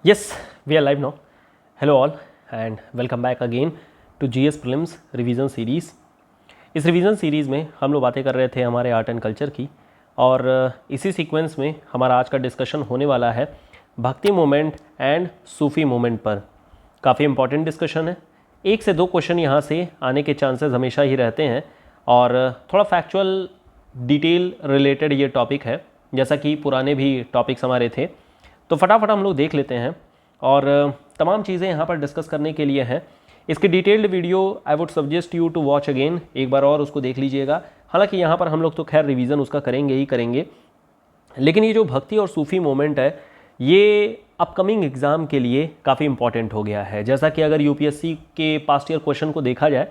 Yes, we are live now. Hello all and welcome back again to GS Prelims revision series. इस revision series में हम लोग बातें कर रहे थे हमारे आर्ट एंड कल्चर की, और इसी सीक्वेंस में हमारा आज का डिस्कशन होने वाला है भक्ति मूवमेंट एंड सूफी मूवमेंट पर। काफ़ी इंपॉर्टेंट डिस्कशन है। एक से दो क्वेश्चन यहाँ से आने के चांसेस हमेशा ही रहते हैं, और थोड़ा फैक्चुअल डिटेल रिलेटेड ये टॉपिक है, जैसा कि पुराने भी टॉपिक्स हमारे थे। तो फटाफट हम लोग देख लेते हैं, और तमाम चीज़ें यहाँ पर डिस्कस करने के लिए हैं। इसकी detailed video I would suggest you to watch again, एक बार और उसको देख लीजिएगा। हालांकि यहाँ पर हम लोग तो खैर रिवीजन उसका करेंगे ही करेंगे, लेकिन ये जो भक्ति और सूफी मोमेंट है ये अपकमिंग एग्ज़ाम के लिए काफ़ी इंपॉर्टेंट हो गया है। जैसा कि अगर यूपीएससी के पास्ट ईयर क्वेश्चन को देखा जाए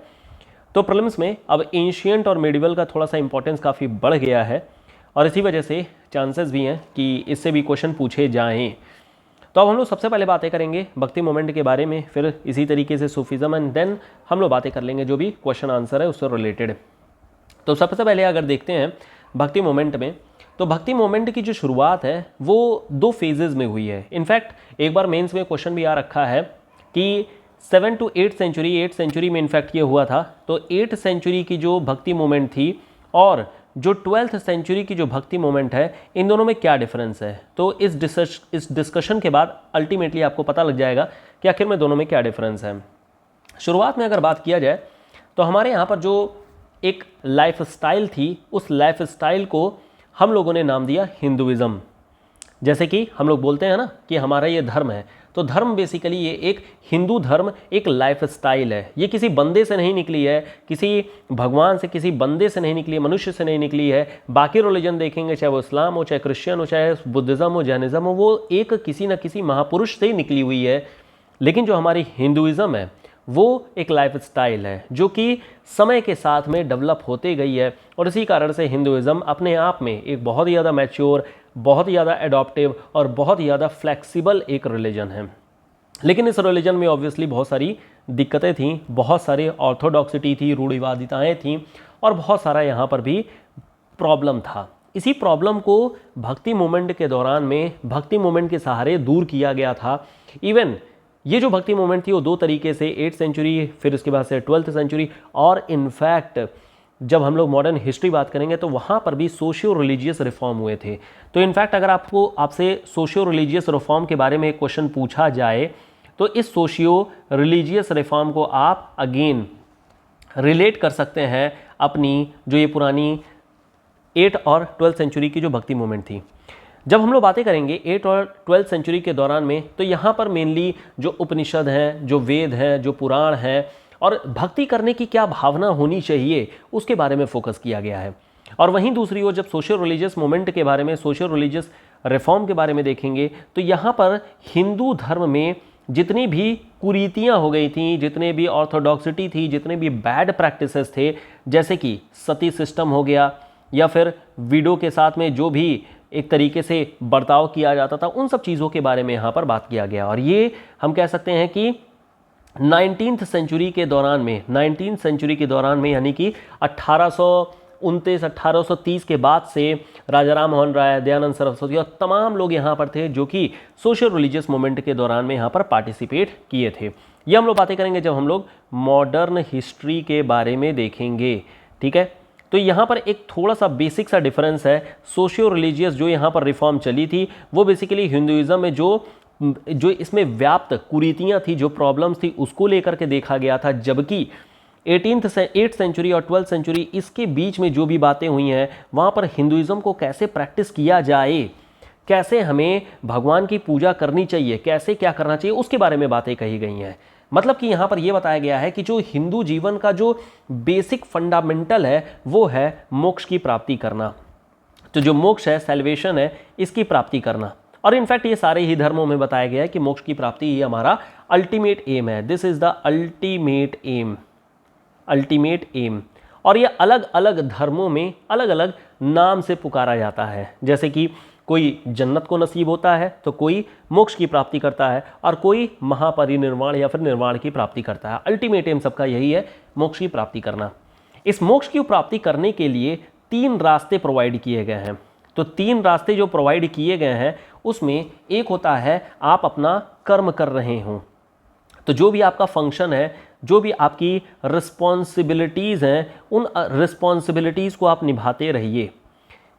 तो प्रीलिम्स में अब एंशिएंट और मेडिवल का थोड़ा सा इंपॉर्टेंस काफ़ी बढ़ गया है, और इसी वजह से चांसेस भी हैं कि इससे भी क्वेश्चन पूछे जाएं। तो अब हम लोग सबसे पहले बातें करेंगे भक्ति मोमेंट के बारे में, फिर इसी तरीके से सूफीज़म, एंड देन हम लोग बातें कर लेंगे जो भी क्वेश्चन आंसर है उससे रिलेटेड। तो सबसे पहले अगर देखते हैं भक्ति मोमेंट में, तो भक्ति मोमेंट की जो शुरुआत है वो दो फेजेज़ में हुई है। इनफैक्ट एक बार मेंस में क्वेश्चन भी आ रखा है कि 7 to 8 सेंचुरी, 8 सेंचुरी में इनफैक्ट ये हुआ था। तो 8 सेंचुरी की जो भक्ति मोमेंट थी और जो 12th सेंचुरी की जो भक्ति मोमेंट है, इन दोनों में क्या डिफरेंस है। तो इस डिस्कशन के बाद अल्टीमेटली आपको पता लग जाएगा कि आखिर में दोनों में क्या डिफरेंस है। शुरुआत में अगर बात किया जाए तो हमारे यहाँ पर जो एक लाइफ स्टाइल थी, उस लाइफ स्टाइल को हम लोगों ने नाम दिया हिंदुइज़्म। जैसे कि हम लोग बोलते हैं ना कि हमारा ये धर्म है, तो धर्म बेसिकली ये एक हिंदू धर्म एक लाइफ स्टाइल है। ये किसी बंदे से नहीं निकली है, किसी भगवान से, किसी बंदे से नहीं निकली है, मनुष्य से नहीं निकली है। बाकी रिलीजन देखेंगे, चाहे वो इस्लाम हो, चाहे क्रिश्चियन हो, चाहे बुद्धिज़्म हो, जैनिज़्म हो, वो एक किसी न किसी महापुरुष से ही निकली हुई है। लेकिन जो हमारी हिंदुइज़्म है वो एक लाइफ स्टाइल है जो कि समय के साथ में डेवलप होते गई है, और इसी कारण से हिंदुइज़्म अपने आप में एक बहुत ही ज़्यादा मैच्योर, बहुत ही ज़्यादा एडॉप्टिव और बहुत ही ज़्यादा फ्लेक्सिबल एक रिलीजन है। लेकिन इस रिलीजन में ऑब्वियसली बहुत सारी दिक्कतें थीं, बहुत सारी ऑर्थोडॉक्सिटी थी, रूढ़िवादिताएँ थीं, और बहुत सारा यहाँ पर भी प्रॉब्लम था। इसी प्रॉब्लम को भक्ति मूवमेंट के दौरान में भक्ति मूवमेंट के सहारे दूर किया गया था। इवन ये जो भक्ति मूवमेंट थी वो दो तरीके से, 8th सेंचुरी, फिर उसके बाद से 12th सेंचुरी, और इनफैक्ट जब हम लोग मॉडर्न हिस्ट्री बात करेंगे तो वहाँ पर भी सोशियो रिलीजियस रिफॉर्म हुए थे। तो इनफैक्ट अगर आपसे सोशियो रिलीजियस रिफॉर्म के बारे में एक क्वेश्चन पूछा जाए तो इस सोशियो रिलीजियस रिफॉर्म को आप अगेन रिलेट कर सकते हैं अपनी जो ये पुरानी 8 और 12th सेंचुरी की जो भक्ति मूवमेंट थी। जब हम लोग बातें करेंगे 8 और 12th सेंचुरी के दौरान में, तो यहाँ पर मेनली जो उपनिषद हैं, जो वेद हैं, जो पुराण हैं, और भक्ति करने की क्या भावना होनी चाहिए उसके बारे में फोकस किया गया है। और वहीं दूसरी ओर जब सोशियो रिलीजियस मूवमेंट के बारे में, सोशियो रिलीजियस रिफॉर्म के बारे में देखेंगे तो यहाँ पर हिंदू धर्म में जितनी भी कुरीतियाँ हो गई थी, जितने भी ऑर्थोडॉक्सिटी थी, जितने भी बैड प्रैक्टिसेस थे, जैसे कि सती सिस्टम हो गया, या फिर विडो के साथ में जो भी एक तरीके से बर्ताव किया जाता था, उन सब चीज़ों के बारे में यहाँ पर बात किया गया। और ये हम कह सकते हैं कि 19th सेंचुरी के दौरान में, 19th सेंचुरी के दौरान में, यानी कि 1829 1830 के बाद से राजा राम मोहन राय, दयानंद सरस्वती और तमाम लोग यहाँ पर थे जो कि सोशल रिलीजियस मूवमेंट के दौरान में यहाँ पर पार्टिसिपेट किए थे। ये हम लोग बातें करेंगे जब हम लोग मॉडर्न हिस्ट्री के बारे में देखेंगे, ठीक है। तो यहाँ पर एक थोड़ा सा बेसिक सा डिफरेंस है। सोशियो रिलीजियस जो यहाँ पर रिफॉर्म चली थी वो बेसिकली हिंदुइज़्म में जो इसमें व्याप्त कुरीतियाँ थी, जो प्रॉब्लम्स थी, उसको लेकर के देखा गया था। जबकि 8th सेंचुरी और 12th सेंचुरी, इसके बीच में जो भी बातें हुई हैं वहाँ पर हिंदुइज़्म को कैसे प्रैक्टिस किया जाए, कैसे हमें भगवान की पूजा करनी चाहिए, कैसे क्या करना चाहिए, उसके बारे में बातें कही गई हैं। मतलब कि यहाँ पर यह बताया गया है कि जो हिंदू जीवन का जो बेसिक फंडामेंटल है वो है मोक्ष की प्राप्ति करना। तो जो मोक्ष है, सैल्वेशन है, इसकी प्राप्ति करना। और इनफैक्ट ये सारे ही धर्मों में बताया गया है कि मोक्ष की प्राप्ति ही हमारा अल्टीमेट एम है। This is the ultimate aim, ultimate aim. और ये अलग अलग धर्मों में अलग अलग नाम से पुकारा जाता है। जैसे कि कोई जन्नत को नसीब होता है, तो कोई मोक्ष की प्राप्ति करता है, और कोई महापरिनिर्वाण या फिर निर्वाण की प्राप्ति करता है। अल्टीमेट एम सबका यही है, मोक्ष की प्राप्ति करना। इस मोक्ष की प्राप्ति करने के लिए 3 रास्ते प्रोवाइड किए गए हैं। तो 3 रास्ते जो प्रोवाइड किए गए हैं उसमें एक होता है आप अपना कर्म कर रहे हों, तो जो भी आपका फंक्शन है, जो भी आपकी रिस्पॉन्सिबिलिटीज़ हैं, उन रिस्पॉन्सिबिलिटीज़ को आप निभाते रहिए।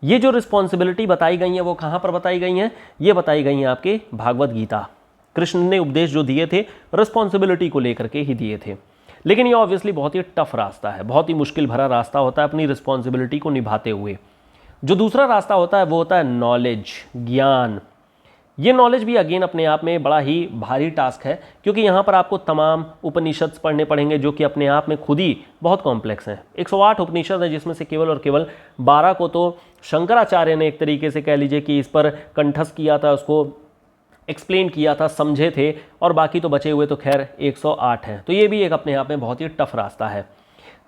ये जो रिस्पॉन्सिबिलिटी बताई गई हैं वो कहाँ पर बताई गई हैं? ये बताई गई हैं आपके भागवत गीता। कृष्ण ने उपदेश जो दिए थे रिस्पॉन्सिबिलिटी को लेकर के ही दिए थे। लेकिन ये ऑब्वियसली बहुत ही टफ रास्ता है, बहुत ही मुश्किल भरा रास्ता होता है अपनी रिस्पॉन्सिबिलिटी को निभाते हुए। जो दूसरा रास्ता होता है वो होता है नॉलेज, ज्ञान। ये नॉलेज भी अगेन अपने आप में बड़ा ही भारी टास्क है, क्योंकि यहाँ पर आपको तमाम उपनिषद पढ़ने पड़ेंगे जो कि अपने आप में खुद ही बहुत कॉम्प्लेक्स हैं। 108 उपनिषद है, जिसमें से केवल और केवल 12 को तो शंकराचार्य ने एक तरीके से कह लीजिए कि इस पर कंठस्थ किया था, उसको एक्सप्लेन किया था, समझे थे, और बाकी तो बचे हुए तो खैर 108 हैं। तो ये भी एक अपने आप में बहुत ही टफ रास्ता है।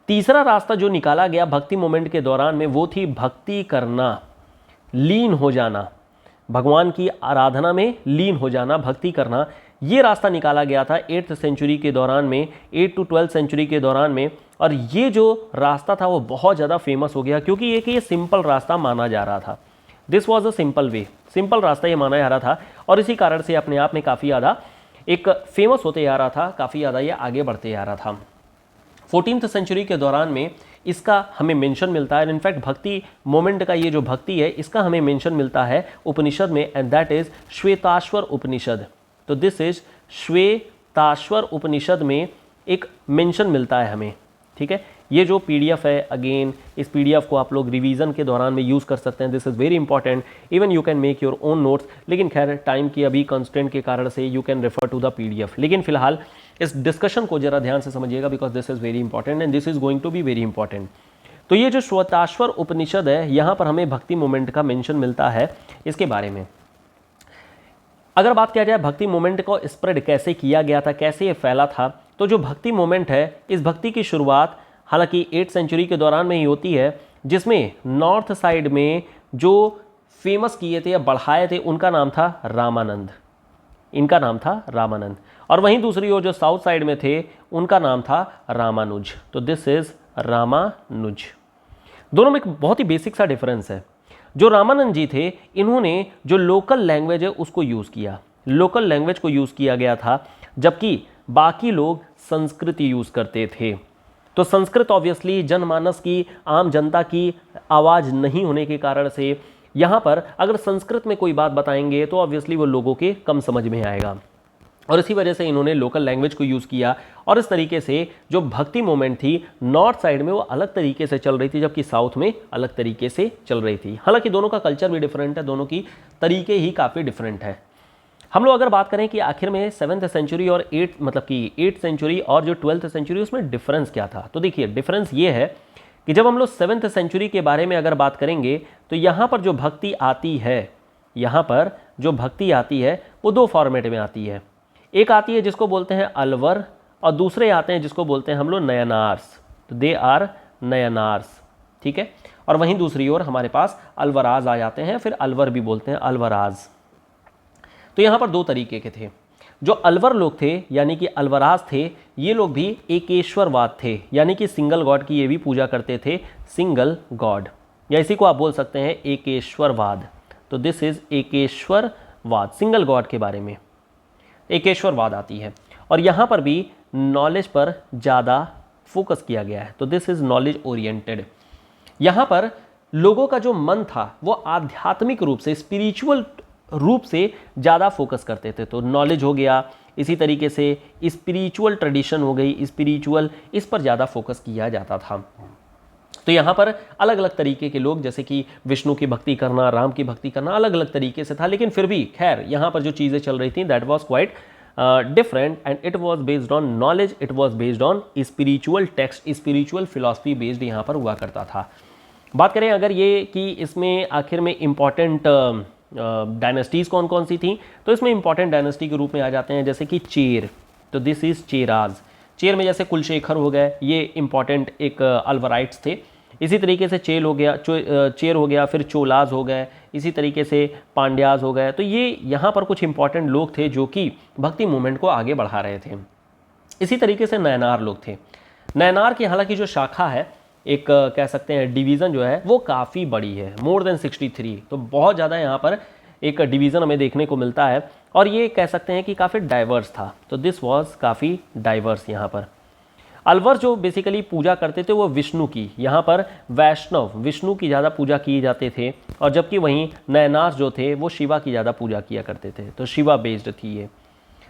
तीसरा रास्ता जो निकाला गया भक्ति मोमेंट के दौरान में वो थी भक्ति करना, लीन हो जाना, भगवान की आराधना में लीन हो जाना, भक्ति करना। ये रास्ता निकाला गया था 8th सेंचुरी के दौरान में, 8 to 12th सेंचुरी के दौरान में। और ये जो रास्ता था वो बहुत ज़्यादा फेमस हो गया, क्योंकि ये सिंपल रास्ता माना जा रहा था। This was a simple way, simple रास्ता ये माना जा रहा था, और इसी कारण से अपने आप में काफ़ी ज़्यादा एक फेमस होते जा रहा था, काफ़ी ज़्यादा ये आगे बढ़ते जा रहा था। 14th सेंचुरी के दौरान में इसका हमें मेंशन मिलता है। इनफैक्ट भक्ति मोमेंट का ये जो भक्ति है इसका हमें मेंशन मिलता है उपनिषद में, एंड दैट इज श्वेताश्वर उपनिषद। तो दिस इज श्वेताश्वर उपनिषद में एक मेंशन मिलता है हमें, ठीक है। ये जो पीडीएफ है, अगेन इस पीडीएफ को आप लोग रिवीजन के दौरान में यूज़ कर सकते हैं। This is very important, even you can make your own notes, लेकिन खैर टाइम की अभी कंस्टेंट के कारण से you can refer to the PDF. लेकिन फिलहाल इस डिस्कशन को जरा ध्यान से समझिएगा, because this is very important and this is going to be very important. तो ये जो श्वेताश्वर उपनिषद है, यहाँ पर हमें भक्ति मोमेंट का मेंशन मिलता है। इसके बारे में अगर बात किया जाए भक्ति मोमेंट को स्प्रेड कैसे किया गया था, कैसे ये फैला था, तो जो भक्ति मोमेंट है, इस भक्ति की शुरुआत हालांकि 8th सेंचुरी के दौरान में ही होती है, जिसमें नॉर्थ साइड में जो फेमस किए थे या बढ़ाए थे उनका नाम था रामानंद, इनका नाम था रामानंद। और वहीं दूसरी ओर जो साउथ साइड में थे उनका नाम था रामानुज। तो दिस इज रामानुज। दोनों में एक बहुत ही बेसिक सा डिफरेंस है। जो रामानंद जी थे, इन्होंने जो लोकल लैंग्वेज है उसको यूज़ किया, लोकल लैंग्वेज को यूज़ किया गया था, जबकि बाकी लोग संस्कृत यूज़ करते थे। तो संस्कृत ऑब्वियसली जनमानस की, आम जनता की आवाज़ नहीं होने के कारण से यहाँ पर अगर संस्कृत में कोई बात बताएंगे तो ऑब्वियसली वो लोगों के कम समझ में आएगा, और इसी वजह से इन्होंने लोकल लैंग्वेज को यूज़ किया। और इस तरीके से जो भक्ति मोमेंट थी नॉर्थ साइड में वो अलग तरीके से चल रही थी, जबकि साउथ में अलग तरीके से चल रही थी। हालांकि दोनों का कल्चर भी डिफरेंट है, दोनों की तरीके ही काफ़ी डिफरेंट है। हम लोग अगर बात करें कि आखिर में 7th सेंचुरी और 8th सेंचुरी और जो 12th सेंचुरी उसमें डिफरेंस क्या था, तो देखिए डिफरेंस ये है कि जब हम लोग 7th सेंचुरी के बारे में अगर बात करेंगे तो यहाँ पर जो भक्ति आती है, यहाँ पर जो भक्ति आती है वो दो फॉर्मेट में आती है। एक आती है जिसको बोलते हैं अलवर, और दूसरे आते हैं जिसको बोलते हैं हम लोग नयनार्स। तो दे आर नयनार्स, ठीक है। और वहीं दूसरी ओर हमारे पास अलवराज आ जाते हैं, फिर अलवर भी बोलते हैं, अलवराज। तो यहाँ पर दो तरीके के थे। जो अलवर लोग थे यानी कि अलवराज थे, ये लोग भी एकेश्वरवाद थे, यानी कि सिंगल गॉड की ये भी पूजा करते थे, सिंगल गॉड, या इसी को आप बोल सकते हैं एकेश्वरवाद। तो दिस इज एकेश्वरवाद, सिंगल गॉड के बारे में एकेश्वरवाद आती है। और यहाँ पर भी नॉलेज पर ज़्यादा फोकस किया गया है। तो दिस इज नॉलेज ओरिएंटेड। यहाँ पर लोगों का जो मन था वो आध्यात्मिक रूप से, स्पिरिचुअल रूप से ज़्यादा फोकस करते थे। तो नॉलेज हो गया, इसी तरीके से स्पिरिचुअल ट्रेडिशन हो गई, स्पिरिचुअल, इस पर ज़्यादा फोकस किया जाता था। तो यहाँ पर अलग अलग तरीके के लोग, जैसे कि विष्णु की भक्ति करना, राम की भक्ति करना, अलग अलग तरीके से था। लेकिन फिर भी खैर यहाँ पर जो चीज़ें चल रही थी that was quite different, and it was based on knowledge, it was based on spiritual text, spiritual philosophy based यहाँ पर हुआ करता था। बात करें अगर ये कि इसमें आखिर में इम्पॉर्टेंट डायनेस्टीज़ कौन कौन सी थी, तो इसमें इंपॉर्टेंट डायनेस्टी के रूप में आ जाते हैं जैसे कि चेर। तो दिस इज़ चेराज। चेर में जैसे कुलशेखर हो गए, ये इंपॉर्टेंट एक अल्वराइट्स थे। इसी तरीके से चेर हो गया, फिर चोलाज हो गए, इसी तरीके से पांड्याज हो गए। तो ये यहाँ पर कुछ इंपॉर्टेंट लोग थे जो कि भक्ति मूवमेंट को आगे बढ़ा रहे थे। इसी तरीके से नयनार लोग थे। नयनार की हालांकि जो शाखा है, एक कह सकते हैं डिवीज़न जो है वो काफ़ी बड़ी है, मोर देन 63। तो बहुत ज़्यादा यहाँ पर एक डिवीज़न हमें देखने को मिलता है। और ये कह सकते हैं कि काफ़ी डाइवर्स था। तो दिस वॉज काफ़ी डाइवर्स यहाँ पर। अलवर जो बेसिकली पूजा करते थे वो विष्णु की, यहाँ पर वैष्णव विष्णु की ज़्यादा पूजा किए जाते थे, और जबकि वहीं नयनार जो थे वो शिवा की ज़्यादा पूजा किया करते थे। तो शिवा बेस्ड थी ये।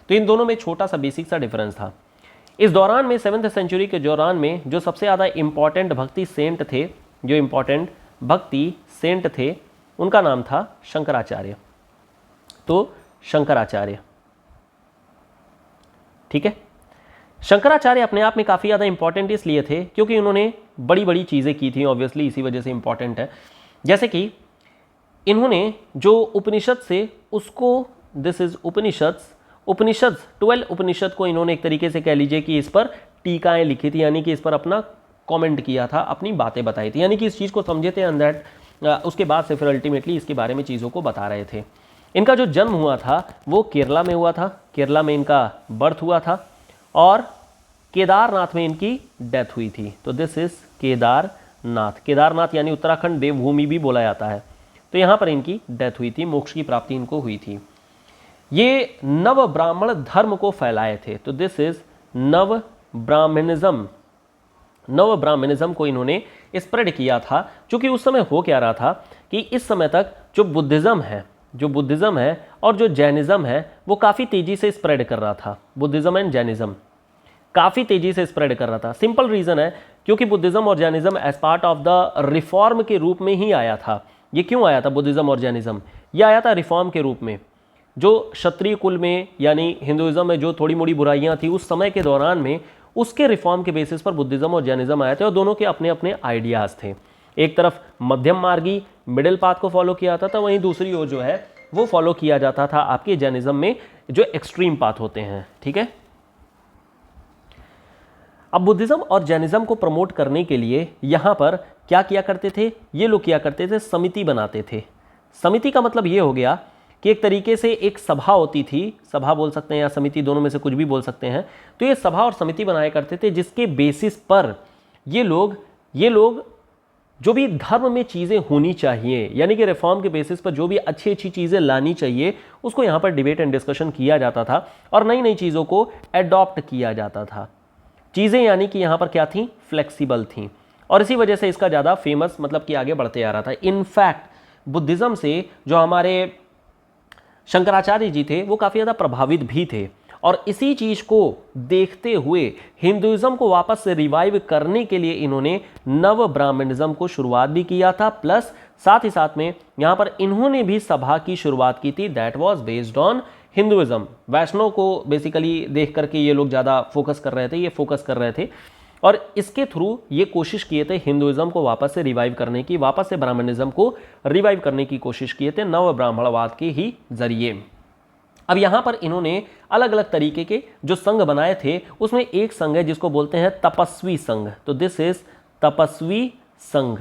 तो इन दोनों में छोटा सा बेसिक सा डिफरेंस था। इस दौरान में 7th सेंचुरी के दौरान में जो सबसे ज़्यादा इंपॉर्टेंट भक्ति सेंट थे, जो इंपॉर्टेंट भक्ति सेंट थे, उनका नाम था शंकराचार्य। तो शंकराचार्य, ठीक है। शंकराचार्य अपने आप में काफ़ी ज़्यादा इंपॉर्टेंट इसलिए थे क्योंकि उन्होंने बड़ी बड़ी चीज़ें की थी, ऑब्वियसली इसी वजह से इंपॉर्टेंट है। जैसे कि इन्होंने जो उपनिषद से उसको, दिस इज उपनिषद 12 उपनिषद को इन्होंने एक तरीके से कह लीजिए कि इस पर टीकाएं लिखी थी, यानी कि इस पर अपना कमेंट किया था, अपनी बातें बताई थी, यानी कि इस चीज़ को समझे थे एंड दैट उसके बाद से फिर अल्टीमेटली इसके बारे में चीज़ों को बता रहे थे। इनका जो जन्म हुआ था वो केरला में हुआ था, केरला में इनका बर्थ हुआ था, और केदारनाथ में इनकी डेथ हुई थी। तो दिस इज केदारनाथ, केदारनाथ यानी उत्तराखंड देवभूमि भी बोला जाता है। तो यहाँ पर इनकी डेथ हुई थी, मोक्ष की प्राप्ति इनको हुई थी। ये नव ब्राह्मण धर्म को फैलाए थे। तो दिस इज नव ब्राह्मणिज्म, नव ब्राह्मणिज्म को इन्होंने स्प्रेड किया था। क्योंकि उस समय हो क्या रहा था कि इस समय तक जो बुद्धिज़्म है और जो जैनिज़्म है वो काफ़ी तेज़ी से स्प्रेड कर रहा था। बुद्धिज़्म एंड जैनिज़्म काफ़ी तेज़ी से स्प्रेड कर रहा था। सिंपल रीज़न है क्योंकि बुद्धिज़्म और Jainism as part of the reform के रूप में ही आया था। ये क्यों आया था बुद्धिज़्म और जैनिज़्म? ये आया था रिफॉर्म के रूप में। जो क्षत्रिय कुल में यानी हिंदुइज्म में जो थोड़ी मोड़ी बुराइयां थी उस समय के दौरान में, उसके रिफॉर्म के बेसिस पर बुद्धिज़्म और जैनिज़्म आए थे, और दोनों के अपने अपने आइडियाज़ थे। एक तरफ मध्यम मार्गी मिडिल पाथ को फॉलो किया जाता था, वहीं दूसरी ओर जो है वो फॉलो किया जाता था आपके जैनिज़्म में जो एक्सट्रीम पाथ होते हैं, ठीक है। अब बुद्धिज़्म और जैनिज़्म को प्रमोट करने के लिए यहाँ पर क्या किया करते थे ये लोग? किया करते थे समिति बनाते थे। समिति का मतलब ये हो गया कि एक तरीके से एक सभा होती थी, सभा बोल सकते हैं या समिति, दोनों में से कुछ भी बोल सकते हैं। तो ये सभा और समिति बनाया करते थे जिसके बेसिस पर ये लोग जो भी धर्म में चीज़ें होनी चाहिए, यानी कि रिफॉर्म के बेसिस पर जो भी अच्छी अच्छी चीज़ें लानी चाहिए, उसको यहाँ पर डिबेट एंड डिस्कशन किया जाता था और नई नई चीज़ों को एडॉप्ट किया जाता था। चीज़ें यानी कि यहाँ पर क्या थी? फ्लेक्सिबल थी, और इसी वजह से इसका ज़्यादा फेमस मतलब कि आगे बढ़ते आ रहा था। इनफैक्ट बुद्धिज़्म से जो हमारे शंकराचार्य जी थे वो काफ़ी ज़्यादा प्रभावित भी थे, और इसी चीज़ को देखते हुए हिंदुइज्म को वापस से रिवाइव करने के लिए इन्होंने नव ब्राह्मणिज्म को शुरुआत भी किया था, प्लस साथ ही साथ में यहाँ पर इन्होंने भी सभा की शुरुआत की थी, that was based on Hinduism. Vaishnav को बेसिकली देख करके ये लोग ज़्यादा फोकस कर रहे थे, और इसके थ्रू ये कोशिश किए थे हिंदुइज्म को वापस से रिवाइव करने की, वापस से ब्राह्मणिज्म को रिवाइव करने की कोशिश किए थे नव ब्राह्मणवाद के ही जरिए। अब यहाँ पर इन्होंने अलग अलग तरीके के जो संघ बनाए थे, उसमें एक संघ है जिसको बोलते हैं तपस्वी संघ। तो दिस इज तपस्वी संघ।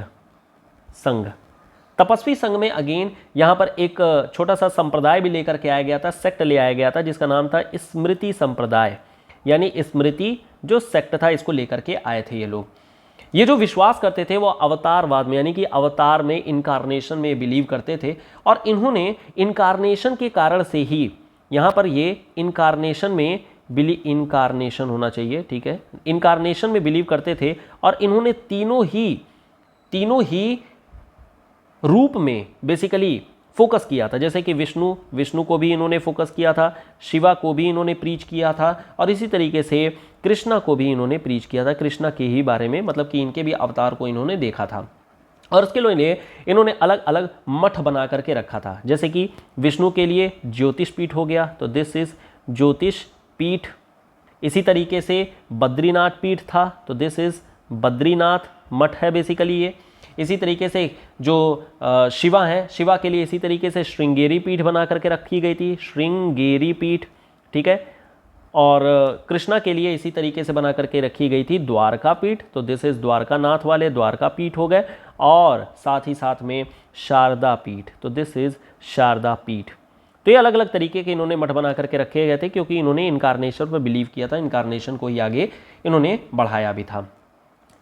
तपस्वी संघ में अगेन यहाँ पर एक छोटा सा संप्रदाय भी लेकर के आया गया था, सेक्ट ले आया गया था, जिसका नाम था स्मृति संप्रदाय, यानी स्मृति जो सेक्ट था इसको लेकर के आए थे ये लोग। ये जो विश्वास करते थे वो अवतारवाद में, यानी कि अवतार में, इनकारनेशन में बिलीव करते थे, और इन्होंने इनकारनेशन के कारण से ही यहाँ पर ये इनकारनेशन होना चाहिए, ठीक है, इनकारनेशन में बिलीव करते थे, और इन्होंने तीनों ही रूप में बेसिकली फोकस किया था। जैसे कि विष्णु को भी इन्होंने फोकस किया था, शिवा को भी इन्होंने प्रीच किया था, और इसी तरीके से कृष्णा को भी इन्होंने प्रीच किया था, कृष्णा के ही बारे में, मतलब कि इनके भी अवतार को इन्होंने देखा था। और उसके लिए इन्होंने अलग अलग मठ बना करके रखा था। जैसे कि विष्णु के लिए ज्योतिष पीठ हो गया, तो दिस इज ज्योतिष पीठ। इसी तरीके से बद्रीनाथ पीठ था, तो दिस इज बद्रीनाथ मठ है बेसिकली ये। इसी तरीके से जो शिवा है, शिवा के लिए इसी तरीके से श्रृंगेरी पीठ बना करके रखी गई थी, श्रृंगेरी पीठ, ठीक है। और कृष्णा के लिए इसी तरीके से बना करके रखी गई थी द्वारका पीठ, तो दिस इज द्वारकानाथ वाले द्वारका पीठ हो गए। और साथ ही साथ में शारदा पीठ, तो दिस इज शारदा पीठ। तो ये अलग अलग तरीके के इन्होंने मठ बना करके रखे गए थे, क्योंकि इन्होंने इनकारनेशन पर बिलीव किया था, इनकारनेशन को ही आगे इन्होंने बढ़ाया भी था।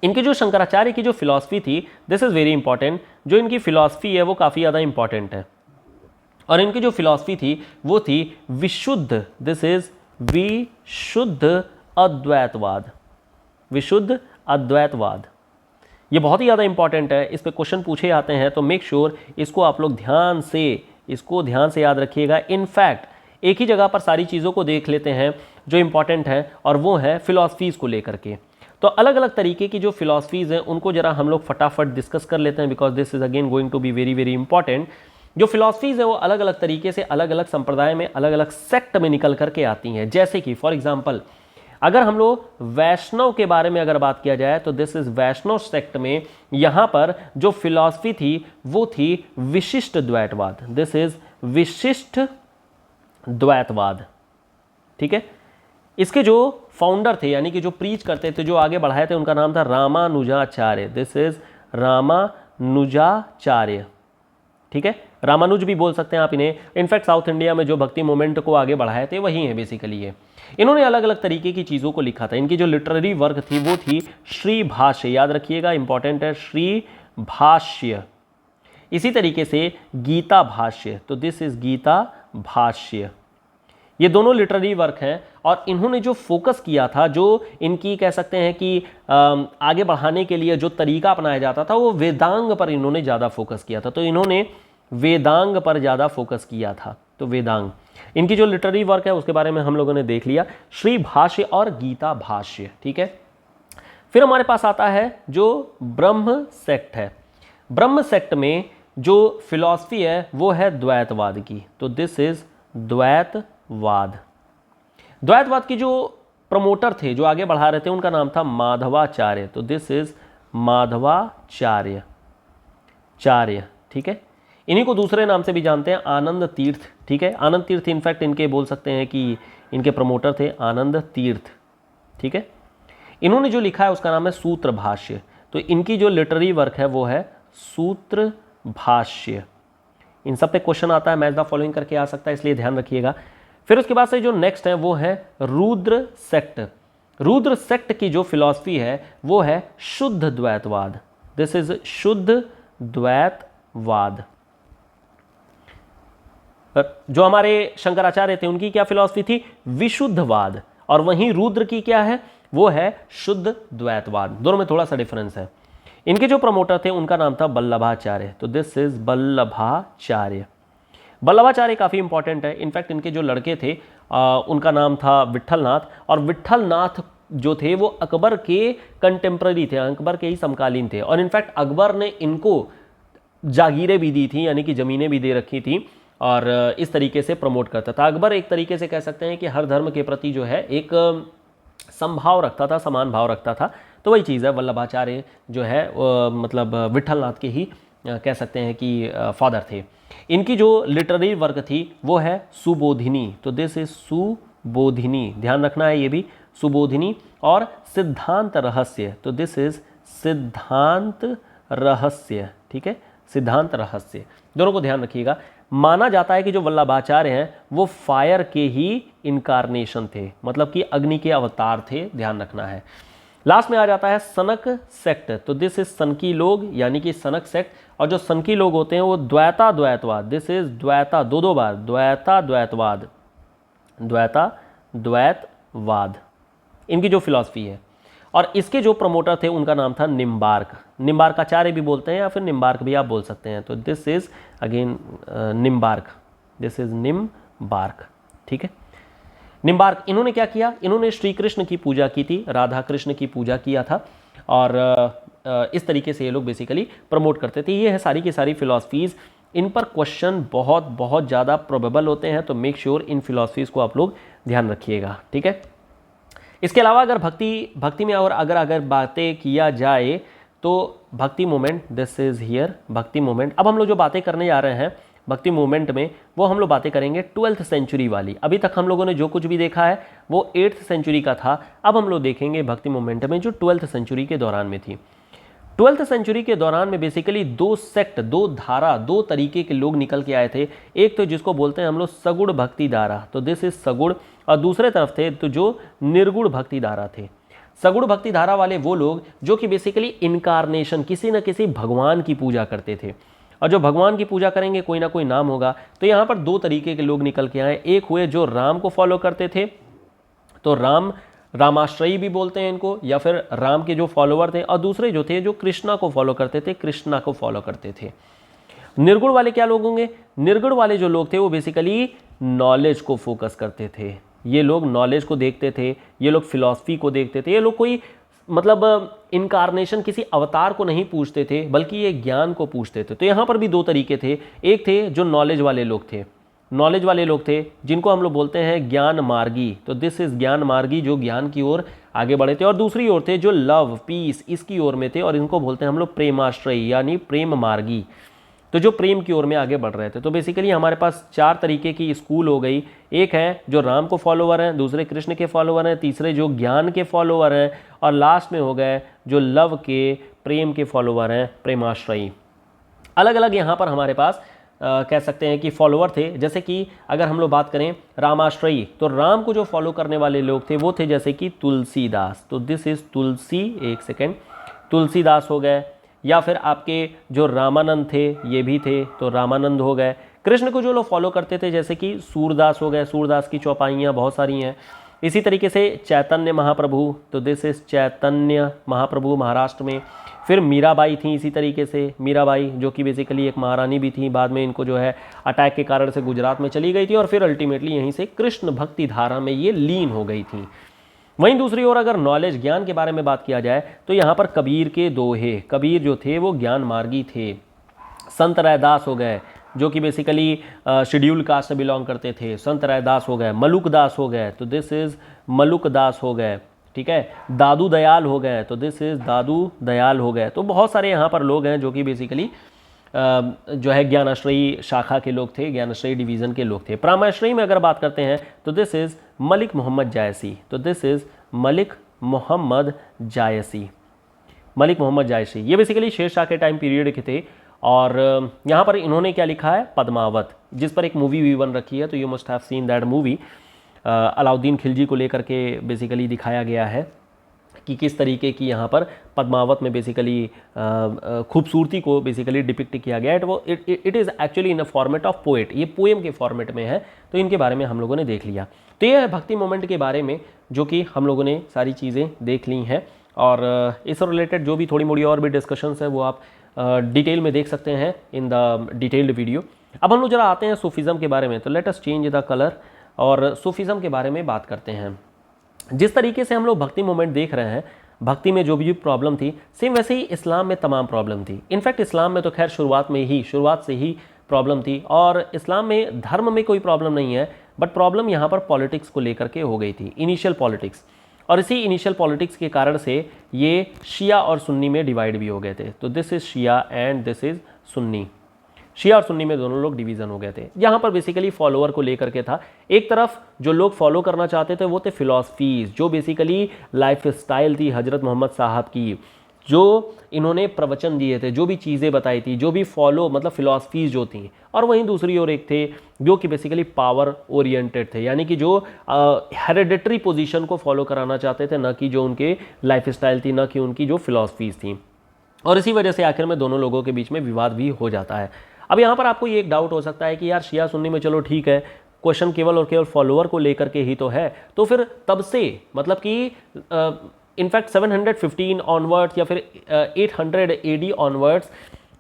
इनकी जो शंकराचार्य की जो फिलॉसफी थी, दिस इज वेरी इंपॉर्टेंट, जो इनकी फिलॉसफी है वो काफ़ी ज़्यादा इंपॉर्टेंट है। और इनकी जो फिलॉसफी थी वो थी विशुद्ध, दिस इज विशुद्ध अद्वैतवाद, विशुद्ध अद्वैतवाद। ये बहुत ही ज़्यादा इंपॉर्टेंट है, इस पे क्वेश्चन पूछे जाते हैं, तो मेक श्योर इसको आप लोग ध्यान से याद रखिएगा। इनफैक्ट एक ही जगह पर सारी चीज़ों को देख लेते हैं जो इंपॉर्टेंट है, और वो है फिलॉसफीज़ को लेकर के। तो अलग अलग तरीके की जो फिलॉसफीज़ हैं उनको जरा हम लोग फटाफट डिस्कस कर लेते हैं, because this is again going to be very very important. जो फिलॉसफीज़ है वो अलग अलग तरीके से अलग अलग संप्रदाय में, अलग अलग सेक्ट में निकल करके आती हैं। जैसे कि फॉर एग्जाम्पल अगर हम लोग वैष्णव के बारे में अगर बात किया जाए तो दिस इज वैष्णव सेक्ट में यहाँ पर जो फिलॉसफी थी वो थी विशिष्ट द्वैतवाद, दिस इज विशिष्ट द्वैतवाद। ठीक है, इसके जो फाउंडर थे यानी कि जो प्रीच करते थे, जो आगे बढ़ाए थे, उनका नाम था रामानुजाचार्य, दिस इज रामानुजाचार्य। ठीक है, रामानुज भी बोल सकते हैं आप इन्हें। इनफैक्ट साउथ इंडिया में जो भक्ति मूवमेंट को आगे बढ़ाए थे वही है बेसिकली ये। इन्होंने अलग अलग तरीके की चीज़ों को लिखा था। इनकी जो लिटरेरी वर्क थी वो थी श्री भाष्य, याद रखिएगा इंपॉर्टेंट है, श्री भाष्य। इसी तरीके से गीता भाष्य, तो दिस इज गीता भाष्य। ये दोनों लिटरेरी वर्क हैं, और इन्होंने जो फोकस किया था, जो इनकी कह सकते हैं कि आगे बढ़ाने के लिए जो तरीका अपनाया जाता था वो वेदांग पर इन्होंने ज़्यादा फोकस किया था। तो इन्होंने वेदांग पर ज़्यादा फोकस किया था। तो वेदांग, इनकी जो लिटरेरी वर्क है उसके बारे में हम लोगों ने देख लिया, श्री भाष्य और गीता भाष्य। ठीक है, फिर हमारे पास आता है जो ब्रह्म सेक्ट है। ब्रह्म सेक्ट में जो फिलॉसफी है वो है द्वैतवाद की, तो दिस इज द्वैतवाद। द्वैतवाद की जो प्रमोटर थे, जो आगे बढ़ा रहे थे, उनका नाम था माधवाचार्य, तो दिस इज माधवाचार्य चार्य। ठीक है, इन्हीं को दूसरे नाम से भी जानते हैं आनंद तीर्थ। ठीक है, आनंद तीर्थ इनफैक्ट इनके बोल सकते हैं कि इनके प्रमोटर थे आनंद तीर्थ। ठीक है, इन्होंने जो लिखा है उसका नाम है सूत्र भाष्य, तो इनकी जो लिटरेरी वर्क है वो है सूत्र भाष्य। इन सब पे क्वेश्चन आता है, मैच द फॉलोइंग करके आ सकता है, इसलिए ध्यान रखिएगा। फिर उसके बाद से जो नेक्स्ट है वो है रुद्र सेक्ट। रुद्र सेक्ट की जो फिलॉसफी है वो है शुद्ध द्वैतवाद, दिस इज शुद्ध द्वैतवाद। जो हमारे शंकराचार्य थे उनकी क्या फिलॉसफी थी, विशुद्धवाद, और वहीं रुद्र की क्या है, वो है शुद्ध द्वैतवाद। दोनों में थोड़ा सा डिफरेंस है। इनके जो प्रमोटर थे उनका नाम था वल्लभाचार्य, तो दिस इज वल्लभाचार्य। वल्लभाचार्य काफ़ी इंपॉर्टेंट है। इनफैक्ट इनके जो लड़के थे उनका नाम था विट्ठलनाथ, और विट्ठलनाथ जो थे वो अकबर के कंटेम्प्रेरी थे, अकबर के ही समकालीन थे। और इनफैक्ट अकबर ने इनको जागीरें भी दी थी, यानी कि ज़मीनें भी दे रखी थी, और इस तरीके से प्रमोट करता था। अकबर एक तरीके से कह सकते हैं कि हर धर्म के प्रति जो है एक समभाव रखता था, समान भाव रखता था। तो वही चीज़ है, वल्लभाचार्य जो है मतलब विट्ठलनाथ के ही कह सकते हैं कि फादर थे। इनकी जो लिटरेरी वर्क थी वो है सुबोधिनी, तो दिस इज सुबोधिनी, ध्यान रखना है ये भी, सुबोधिनी। और सिद्धांत रहस्य, तो दिस इज सिद्धांत रहस्य। ठीक है, सिद्धांत रहस्य, दोनों को ध्यान रखिएगा। माना जाता है कि जो वल्लभाचार्य हैं वो फायर के ही इनकारनेशन थे, मतलब कि अग्नि के अवतार थे, ध्यान रखना है। लास्ट में आ जाता है सनक सेक्ट, तो दिस इज सनकी लोग, यानी कि सनक सेक्ट। और जो सनकी लोग होते हैं वो द्वैता द्वैतवाद, दिस इज द्वैता, दो बार द्वैता द्वैतवाद, द्वैता द्वैतवाद इनकी जो फिलॉसफी है। और इसके जो प्रमोटर थे उनका नाम था निम्बार्क, निम्बार्काचार्य भी बोलते हैं या फिर निम्बार्क भी आप बोल सकते हैं। तो this is again Nimbarka, this is Nimbarka. ठीक है, निम्बार्क इन्होंने क्या किया, इन्होंने श्री कृष्ण की पूजा की थी, राधा कृष्ण की पूजा किया था, और इस तरीके से ये लोग बेसिकली प्रमोट करते थे। ये है सारी की सारी फिलॉसफीज़। इन पर क्वेश्चन बहुत बहुत ज़्यादा प्रोबेबल होते हैं, तो मेक श्योर इन फिलॉसफीज़ को आप लोग ध्यान रखिएगा। ठीक है, इसके अलावा अगर भक्ति में और अगर बातें किया जाए तो bhakti movement, this is here भक्ति मूवमेंट। अब हम लोग जो बातें करने जा रहे हैं भक्ति मूवमेंट में, वो हम लोग बातें करेंगे 12th सेंचुरी वाली। अभी तक हम लोगों ने जो कुछ भी देखा है वो 8th सेंचुरी का था। अब हम लोग देखेंगे भक्ति मूवमेंट में जो 12th सेंचुरी के दौरान में थी। 12th सेंचुरी के दौरान में बेसिकली दो सेक्ट, दो धारा, दो तरीके के लोग निकल के आए थे। एक तो जिसको बोलते हैं हम लोग सगुण भक्ति धारा, तो दिस इज सगुण, और दूसरे तरफ थे तो जो निर्गुण भक्ति धारा थे। सगुण भक्ति धारा वाले वो लोग जो कि बेसिकली इनकारनेशन, किसी न किसी भगवान की पूजा करते थे, और जो भगवान की पूजा करेंगे कोई ना कोई नाम होगा। तो यहाँ पर दो तरीके के लोग निकल के आए, एक हुए जो राम को फॉलो करते थे, तो रामाश्रयी भी बोलते हैं इनको, या फिर राम के जो फॉलोवर थे, और दूसरे जो थे जो कृष्णा को फॉलो करते थे, कृष्णा को फॉलो करते थे। निर्गुण वाले क्या लोग होंगे? निर्गुण वाले जो लोग थे वो बेसिकली नॉलेज को फोकस करते थे। ये लोग नॉलेज को देखते थे, ये लोग फिलॉसफी को देखते थे, ये लोग कोई मतलब इनकारनेशन किसी अवतार को नहीं पूछते थे, बल्कि ये ज्ञान को पूछते थे। तो यहाँ पर भी दो तरीके थे, एक थे जो नॉलेज वाले लोग थे, नॉलेज वाले लोग थे जिनको हम लोग बोलते हैं ज्ञान मार्गी, तो दिस इज ज्ञान मार्गी, जो ज्ञान की ओर आगे बढ़े थे। और दूसरी ओर थे जो लव पीस इसकी ओर में थे, और इनको बोलते हैं हम लोग प्रेमाश्रयी यानी प्रेम मार्गी, तो जो प्रेम की ओर में आगे बढ़ रहे थे। तो बेसिकली हमारे पास चार तरीके की स्कूल हो गई, एक है जो राम को फॉलोवर हैं, दूसरे कृष्ण के फॉलोवर हैं, तीसरे जो ज्ञान के फॉलोवर हैं, और लास्ट में हो गए जो लव के प्रेम के फॉलोवर हैं, प्रेमाश्रयी। अलग अलग यहाँ पर हमारे पास कह सकते हैं कि फॉलोवर थे। जैसे कि अगर हम लोग बात करें रामाश्रयी, तो राम को जो फॉलो करने वाले लोग थे वो थे जैसे कि तुलसीदास, तो दिस इज तुलसी, एक सेकेंड, तुलसीदास हो गए, या फिर आपके जो रामानंद थे ये भी थे, तो रामानंद हो गए। कृष्ण को जो लोग फॉलो करते थे जैसे कि सूरदास हो गए, सूरदास की चौपाइयाँ बहुत सारी हैं। इसी तरीके से चैतन्य महाप्रभु, तो दिस इज चैतन्य महाप्रभु महाराष्ट्र में। फिर मीराबाई थी, इसी तरीके से मीराबाई जो कि बेसिकली एक महारानी भी थी, बाद में इनको जो है अटैक के कारण से गुजरात में चली गई थी, और फिर अल्टीमेटली यहीं से कृष्ण भक्ति धारा में ये लीन हो गई थी। वहीं दूसरी ओर अगर नॉलेज ज्ञान के बारे में बात किया जाए तो यहाँ पर कबीर के दोहे, कबीर जो थे वो ज्ञान मार्गी थे। संत रैदास हो गए जो कि बेसिकली शेड्यूल कास्ट से बिलोंग करते थे, संत रैदास हो गए। मलुक दास हो गए, तो दिस इज मलुक दास हो गए, ठीक है। दादू दयाल हो गए, तो दिस इज दादू दयाल हो गए। तो बहुत सारे यहाँ पर लोग हैं जो कि बेसिकली जो है ज्ञानाश्रयी शाखा के लोग थे, ज्ञानाश्रयी डिवीज़न के लोग थे। प्रामाश्रयी में अगर बात करते हैं तो दिस इज़ मलिक मोहम्मद जायसी, तो दिस इज़ मलिक मोहम्मद जायसी, मलिक मोहम्मद जायसी। ये बेसिकली शेरशाह के टाइम पीरियड के थे। और यहाँ पर इन्होंने क्या लिखा है? पद्मावत, जिस पर एक मूवी भी बन रखी है, तो you must have seen that movie. Alauddin Khilji को लेकर के बेसिकली दिखाया गया है कि किस तरीके की यहाँ पर पद्मावत में बेसिकली खूबसूरती को बेसिकली डिपिक्ट किया गया है। It is actually in a format of poet, ये पोएम के फॉर्मेट में है। तो इनके बारे में हम लोगों ने देख लिया। तो ये है भक्ति मोमेंट के बारे में जो कि हम लोगों ने सारी चीज़ें देख ली हैं, और इससे रिलेटेड जो भी थोड़ी मोड़ी और भी डिस्कशंस है वो आप डिटेल में देख सकते हैं इन द डिटेल्ड वीडियो। अब हम लोग जरा आते हैं सूफिज़म के बारे में। तो let us change the colour और सूफिज़म के बारे में बात करते हैं। जिस तरीके से हम लोग भक्ति मोमेंट देख रहे हैं, भक्ति में जो भी प्रॉब्लम थी सेम वैसे ही इस्लाम में तमाम प्रॉब्लम थी। इनफैक्ट इस्लाम में तो खैर शुरुआत से ही प्रॉब्लम थी, और इस्लाम में धर्म में कोई प्रॉब्लम नहीं है, बट प्रॉब्लम यहाँ पर पॉलिटिक्स को लेकर के हो गई थी, इनिशियल पॉलिटिक्स। और इसी इनिशियल पॉलिटिक्स के कारण से ये शिया और सुन्नी में डिवाइड भी हो गए थे। तो this is Shia and this is Sunni, Shia और सुन्नी में दोनों लोग डिवीज़न हो गए थे। यहाँ पर बेसिकली फॉलोअर को लेकर के था। एक तरफ जो लोग फॉलो करना चाहते थे वो थे फिलॉसफीज़, जो बेसिकली लाइफ स्टाइल थी हज़रत मोहम्मद साहब की, जो इन्होंने प्रवचन दिए थे, जो भी चीज़ें बताई थी, जो भी फॉलो मतलब फिलॉसफीज़ जो थी। और वहीं दूसरी ओर एक थे जो कि बेसिकली पावर ओरिएंटेड थे, यानी कि जो हेरेडिटरी पोजीशन को फॉलो कराना चाहते थे, ना कि जो उनके लाइफ स्टाइल थी, ना कि उनकी जो फिलॉसफीज़ थी। और इसी वजह से आखिर में दोनों लोगों के बीच में विवाद भी हो जाता है। अब यहाँ पर आपको ये एक डाउट हो सकता है कि यार शिया सुन्नी में चलो ठीक है, क्वेश्चन केवल और केवल फॉलोअर को लेकर के ही तो है, तो फिर तब से मतलब कि इनफैक्ट 715 ऑनवर्ड्स या फिर 800 AD ऑनवर्ड्स,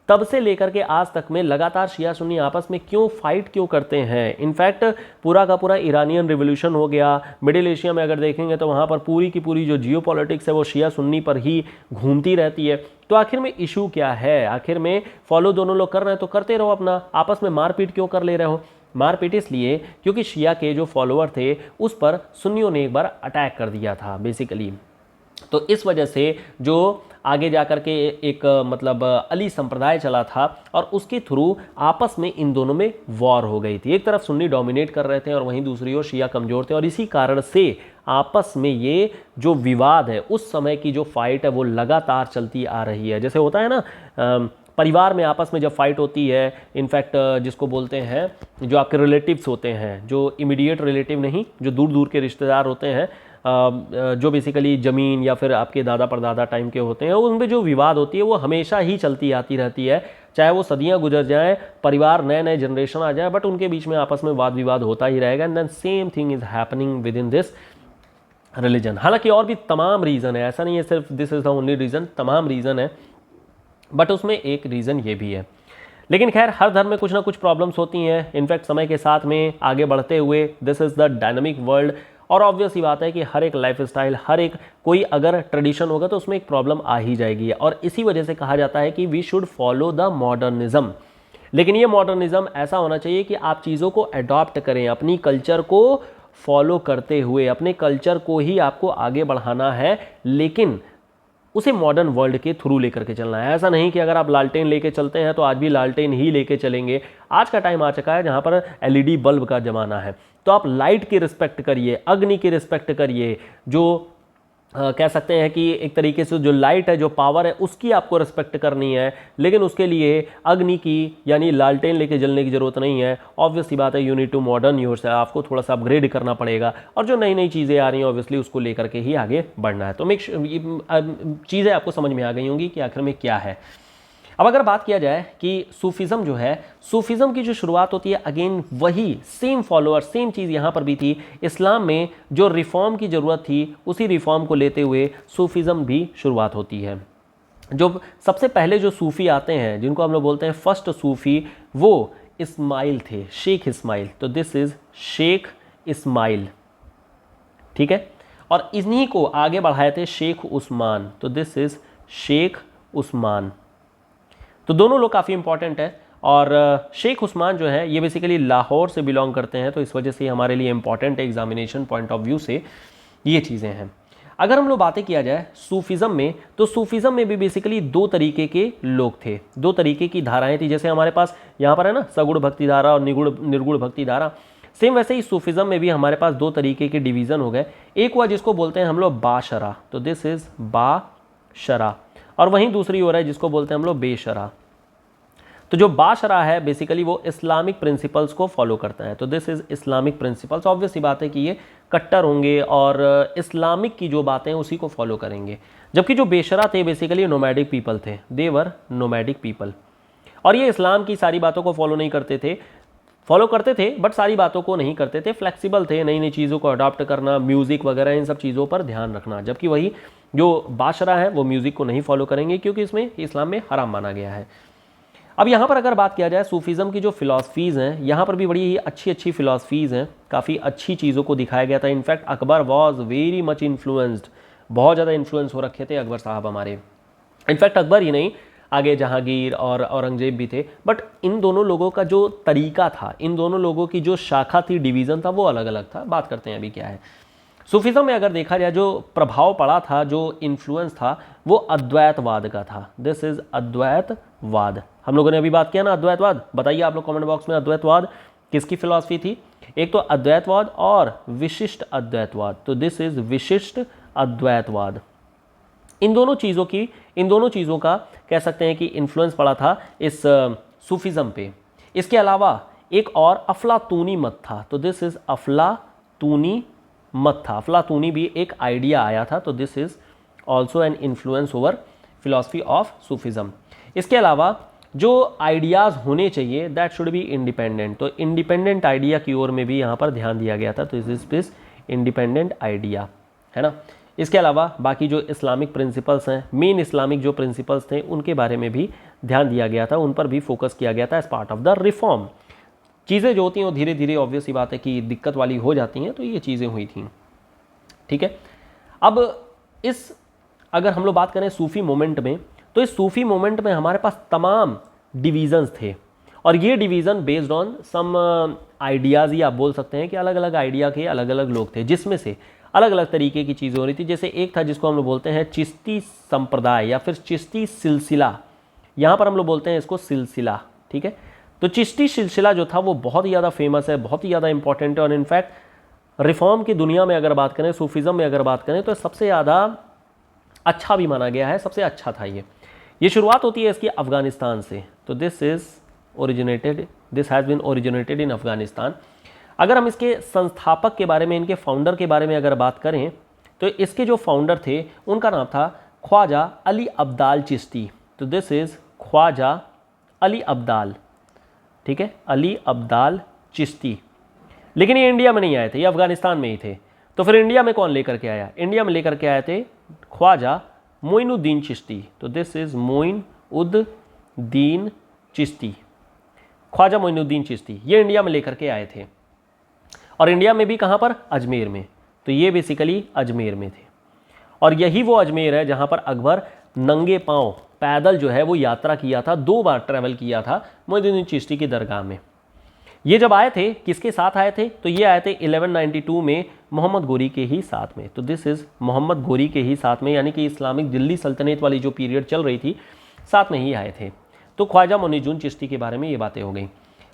तब से लेकर के आज तक में लगातार शिया सुन्नी आपस में क्यों फाइट क्यों करते हैं। इनफैक्ट पूरा का पूरा ईरानियन रिवोल्यूशन हो गया, मिडिल एशिया में अगर देखेंगे तो वहाँ पर पूरी की पूरी जो जियो पॉलिटिक्स है वो शिया सुन्नी पर ही घूमती रहती है। तो आखिर में इशू क्या है? आखिर में फॉलो दोनों लोग कर रहे हैं तो करते रहो अपना, आपस में मारपीट क्यों कर ले रहे हो? मारपीट इसलिए क्योंकि शिया के जो फॉलोअर थे उस पर सुन्नियों ने एक बार अटैक कर दिया था बेसिकली। तो इस वजह से जो आगे जाकर के एक मतलब अली संप्रदाय चला था, और उसके थ्रू आपस में इन दोनों में वॉर हो गई थी। एक तरफ सुन्नी डोमिनेट कर रहे थे और वहीं दूसरी ओर शिया कमज़ोर थे, और इसी कारण से आपस में ये जो विवाद है, उस समय की जो फाइट है वो लगातार चलती आ रही है। जैसे होता है ना परिवार में आपस में जब फाइट होती है, इनफैक्ट जिसको बोलते हैं जो आपके रिलेटिव्स होते हैं, जो इमीडिएट रिलेटिव नहीं, जो दूर दूर के रिश्तेदार होते हैं, जो बेसिकली ज़मीन या फिर आपके दादा परदादा टाइम के होते हैं, उनमें जो विवाद होती है वो हमेशा ही चलती आती रहती है, चाहे वो सदियां गुजर जाएं, परिवार नए नए जनरेशन आ जाए, बट उनके बीच में आपस में वाद विवाद होता ही रहेगा। And then same thing is happening within this religion. हालांकि और भी तमाम रीज़न है, ऐसा नहीं है सिर्फ this is the only reason, तमाम रीज़न है, बट उसमें एक रीज़न ये भी है। लेकिन खैर, हर धर्म में कुछ ना कुछ प्रॉब्लम्स होती हैं। इनफैक्ट समय के साथ में आगे बढ़ते हुए this is the dynamic world, और ऑब्वियस ही बात है कि हर एक लाइफ स्टाइल, हर एक कोई अगर ट्रेडिशन होगा तो उसमें एक प्रॉब्लम आ ही जाएगी, और इसी वजह से कहा जाता है कि we should follow the modernism. लेकिन ये मॉडर्निज्म ऐसा होना चाहिए कि आप चीज़ों को अडॉप्ट करें, अपनी कल्चर को फॉलो करते हुए अपने कल्चर को ही आपको आगे बढ़ाना है, लेकिन उसे मॉडर्न वर्ल्ड के थ्रू लेकर के चलना है। ऐसा नहीं कि अगर आप लालटेन लेके चलते हैं तो आज भी लालटेन ही लेके चलेंगे। आज का टाइम आ चुका है जहाँ पर एलईडी बल्ब का ज़माना है, तो आप लाइट की रिस्पेक्ट करिए, अग्नि की रिस्पेक्ट करिए, जो कह सकते हैं कि एक तरीके से जो लाइट है, जो पावर है, उसकी आपको रिस्पेक्ट करनी है। लेकिन उसके लिए अग्नि की यानी लालटेन लेके जलने की ज़रूरत नहीं है। ऑब्वियसली बात है, you need to modern yourself, आपको थोड़ा सा अपग्रेड करना पड़ेगा, और जो नई नई चीज़ें आ रही हैं ऑब्वियसली उसको लेकर के ही आगे बढ़ना है। तो चीज़ें आपको समझ में आ गई होंगी कि आखिर में क्या है। अब अगर बात किया जाए कि सूफिज़म जो है, सूफिज़म की जो शुरुआत होती है, अगेन वही सेम फॉलोअर, सेम चीज़ यहाँ पर भी थी। इस्लाम में जो रिफॉर्म की ज़रूरत थी, उसी रिफॉर्म को लेते हुए सूफिज़म भी शुरुआत होती है। जो सबसे पहले जो सूफ़ी आते हैं, जिनको हम लोग बोलते हैं फर्स्ट सूफ़ी, वो इस्माइल थे, शेख इस्माइल। तो दिस इज़ शेख इस्माइल, ठीक है। और इन्हीं को आगे बढ़ाए थे शेख उस्मान। तो दिस इज़ शेख उस्मान। तो दोनों लोग काफ़ी इंपॉर्टेंट है, और शेख उस्मान जो है ये बेसिकली लाहौर से बिलोंग करते हैं, तो इस वजह से हमारे लिए इंपॉर्टेंट है एग्जामिनेशन पॉइंट ऑफ व्यू से, ये चीज़ें हैं। अगर हम लोग बातें किया जाए सूफिज़म में, तो सूफिज़म में भी बेसिकली दो तरीके के लोग थे, दो तरीके की धाराएं थी। जैसे हमारे पास यहाँ पर है ना सगुण भक्ति धारा और निर्गुण भक्ति धारा, सेम वैसे ही सूफिज़म में भी हमारे पास दो तरीके के डिवीज़न हो गए। एक हुआ जिसको बोलते हैं हम लोग बाशरा, तो दिस इज़ बाशरा, और वहीं दूसरी हो रहा है जिसको बोलते हैं हम लोग बेशरा। तो जो बाशरा है बेसिकली वो इस्लामिक प्रिंसिपल्स को फॉलो करता है। तो this is Islamic principles. Obvious सी बात है कि ये कट्टर होंगे और इस्लामिक की जो बातें हैं उसी को फॉलो करेंगे। जबकि जो बेशरा थे बेसिकली नोमैडिक पीपल थे, देवर नोमैडिक पीपल, और ये इस्लाम की सारी बातों को फॉलो नहीं करते थे, फॉलो करते थे बट सारी बातों को नहीं करते थे, फ्लेक्सिबल थे, नई नई चीज़ों को अडॉप्ट करना, म्यूज़िक वगैरह इन सब चीज़ों पर ध्यान रखना। जबकि वही जो बाशरा है वो म्यूज़िक को नहीं फॉलो करेंगे, क्योंकि इसमें इस्लाम में हराम माना गया है। अब यहाँ पर अगर बात किया जाए सूफिज़म की जो फ़िलासफ़ीज़ हैं, यहाँ पर भी बड़ी ही अच्छी अच्छी फ़िलासफ़ीज़ हैं, काफ़ी अच्छी चीज़ों को दिखाया गया था। In fact Akbar was very much influenced, बहुत ज़्यादा इन्फ्लुएंस हो रखे थे अकबर साहब हमारे। इनफैक्ट अकबर ही नहीं, आगे जहांगीर और औरंगजेब भी थे, बट इन दोनों लोगों का जो तरीका था, इन दोनों लोगों की जो शाखा थी, डिवीज़न था, वो अलग अलग था। बात करते हैं अभी क्या है। सूफिज़म में अगर देखा जाए जो प्रभाव पड़ा था, जो इन्फ्लुएंस था, वो अद्वैतवाद का था। दिस इज़ अद्वैतवाद। हम लोगों ने अभी बात किया ना अद्वैतवाद, बताइए आप लोग कमेंट बॉक्स में अद्वैतवाद किसकी फिलॉसफी थी। एक तो अद्वैतवाद और विशिष्ट अद्वैतवाद। तो दिस इज़ विशिष्ट अद्वैतवाद। इन दोनों चीज़ों का कह सकते हैं कि इन्फ्लुएंस पड़ा था इस सूफिज़म पे। इसके अलावा एक और अफलातूनी मत था। तो दिस इज़ अफलातूनी मत था। अफलातूनी भी एक आइडिया आया था। तो this is also an influence over philosophy of Sufism. इसके अलावा जो आइडियाज़ होने चाहिए दैट शुड बी इंडिपेंडेंट, तो इंडिपेंडेंट आइडिया की ओर में भी यहाँ पर ध्यान दिया गया था। तो दिस इंडिपेंडेंट आइडिया है ना। इसके अलावा बाकी जो इस्लामिक प्रिंसिपल्स हैं, मेन इस्लामिक जो प्रिंसिपल्स थे उनके बारे में भी ध्यान दिया गया था, उन पर भी फोकस किया गया था as part of the reform. चीज़ें जो होती हैं वो धीरे धीरे ऑब्वियस ही बात है कि दिक्कत वाली हो जाती हैं, तो ये चीज़ें हुई थी, ठीक है। अब इस अगर हम लोग बात करें सूफ़ी मोमेंट में, तो इस सूफ़ी मोमेंट में हमारे पास तमाम डिवीज़न्स थे, और ये division based on some ideas ही आप बोल सकते हैं कि अलग अलग आइडिया के अलग अलग लोग थे, जिसमें से अलग अलग तरीके की चीज़ें हो रही थी। जैसे एक था जिसको हम लोग बोलते हैं चिश्ती संप्रदाय या फिर चिश्ती सिलसिला, यहाँ पर हम लोग बोलते हैं इसको सिलसिला, ठीक है। तो चिश्ती सिलसिला जो था वो बहुत ही ज़्यादा फेमस है, बहुत ही ज़्यादा इंपॉर्टेंट है, और इनफैक्ट रिफॉर्म की दुनिया में अगर बात करें, सूफिज़म में अगर बात करें, तो सबसे ज़्यादा अच्छा भी माना गया है, सबसे अच्छा था ये शुरुआत होती है इसकी अफ़गानिस्तान से। तो this has been originated in Afghanistan. अगर हम इसके संस्थापक के बारे में, इनके फाउंडर के बारे में अगर बात करें, तो इसके जो फाउंडर थे उनका नाम था ख्वाजा अली अब्दाल चिश्ती। तो दिस इज़ ख्वाजा अली अब्दाल, ठीक है, अली अब्दाल चिश्ती। लेकिन ये इंडिया में नहीं आए थे, ये अफगानिस्तान में ही थे। तो फिर इंडिया में कौन लेकर के आया? इंडिया में लेकर के आए थे ख्वाजा मोइनुद्दीन चिश्ती। तो दिस इज़ मोइनुद्दीन चिश्ती, ख्वाजा मोइनुद्दीन चिश्ती, ये इंडिया में लेकर के आए थे। और इंडिया में भी कहाँ पर? अजमेर में। तो ये बेसिकली अजमेर में थे। और यही वो अजमेर है जहाँ पर अकबर नंगे पाँव पैदल जो है वो यात्रा किया था, 2 बार ट्रैवल किया था मोइनुद्दीन चिश्ती की दरगाह में। ये जब आए थे किसके साथ आए थे? तो ये आए थे 1192 में मोहम्मद गोरी के ही साथ में। तो दिस इज़ मोहम्मद गोरी के ही साथ में, यानी कि इस्लामिक दिल्ली सल्तनत वाली जो पीरियड चल रही थी, साथ में ही आए थे। तो ख्वाजा मोइनुद्दीन चिश्ती के बारे में ये बातें हो गई।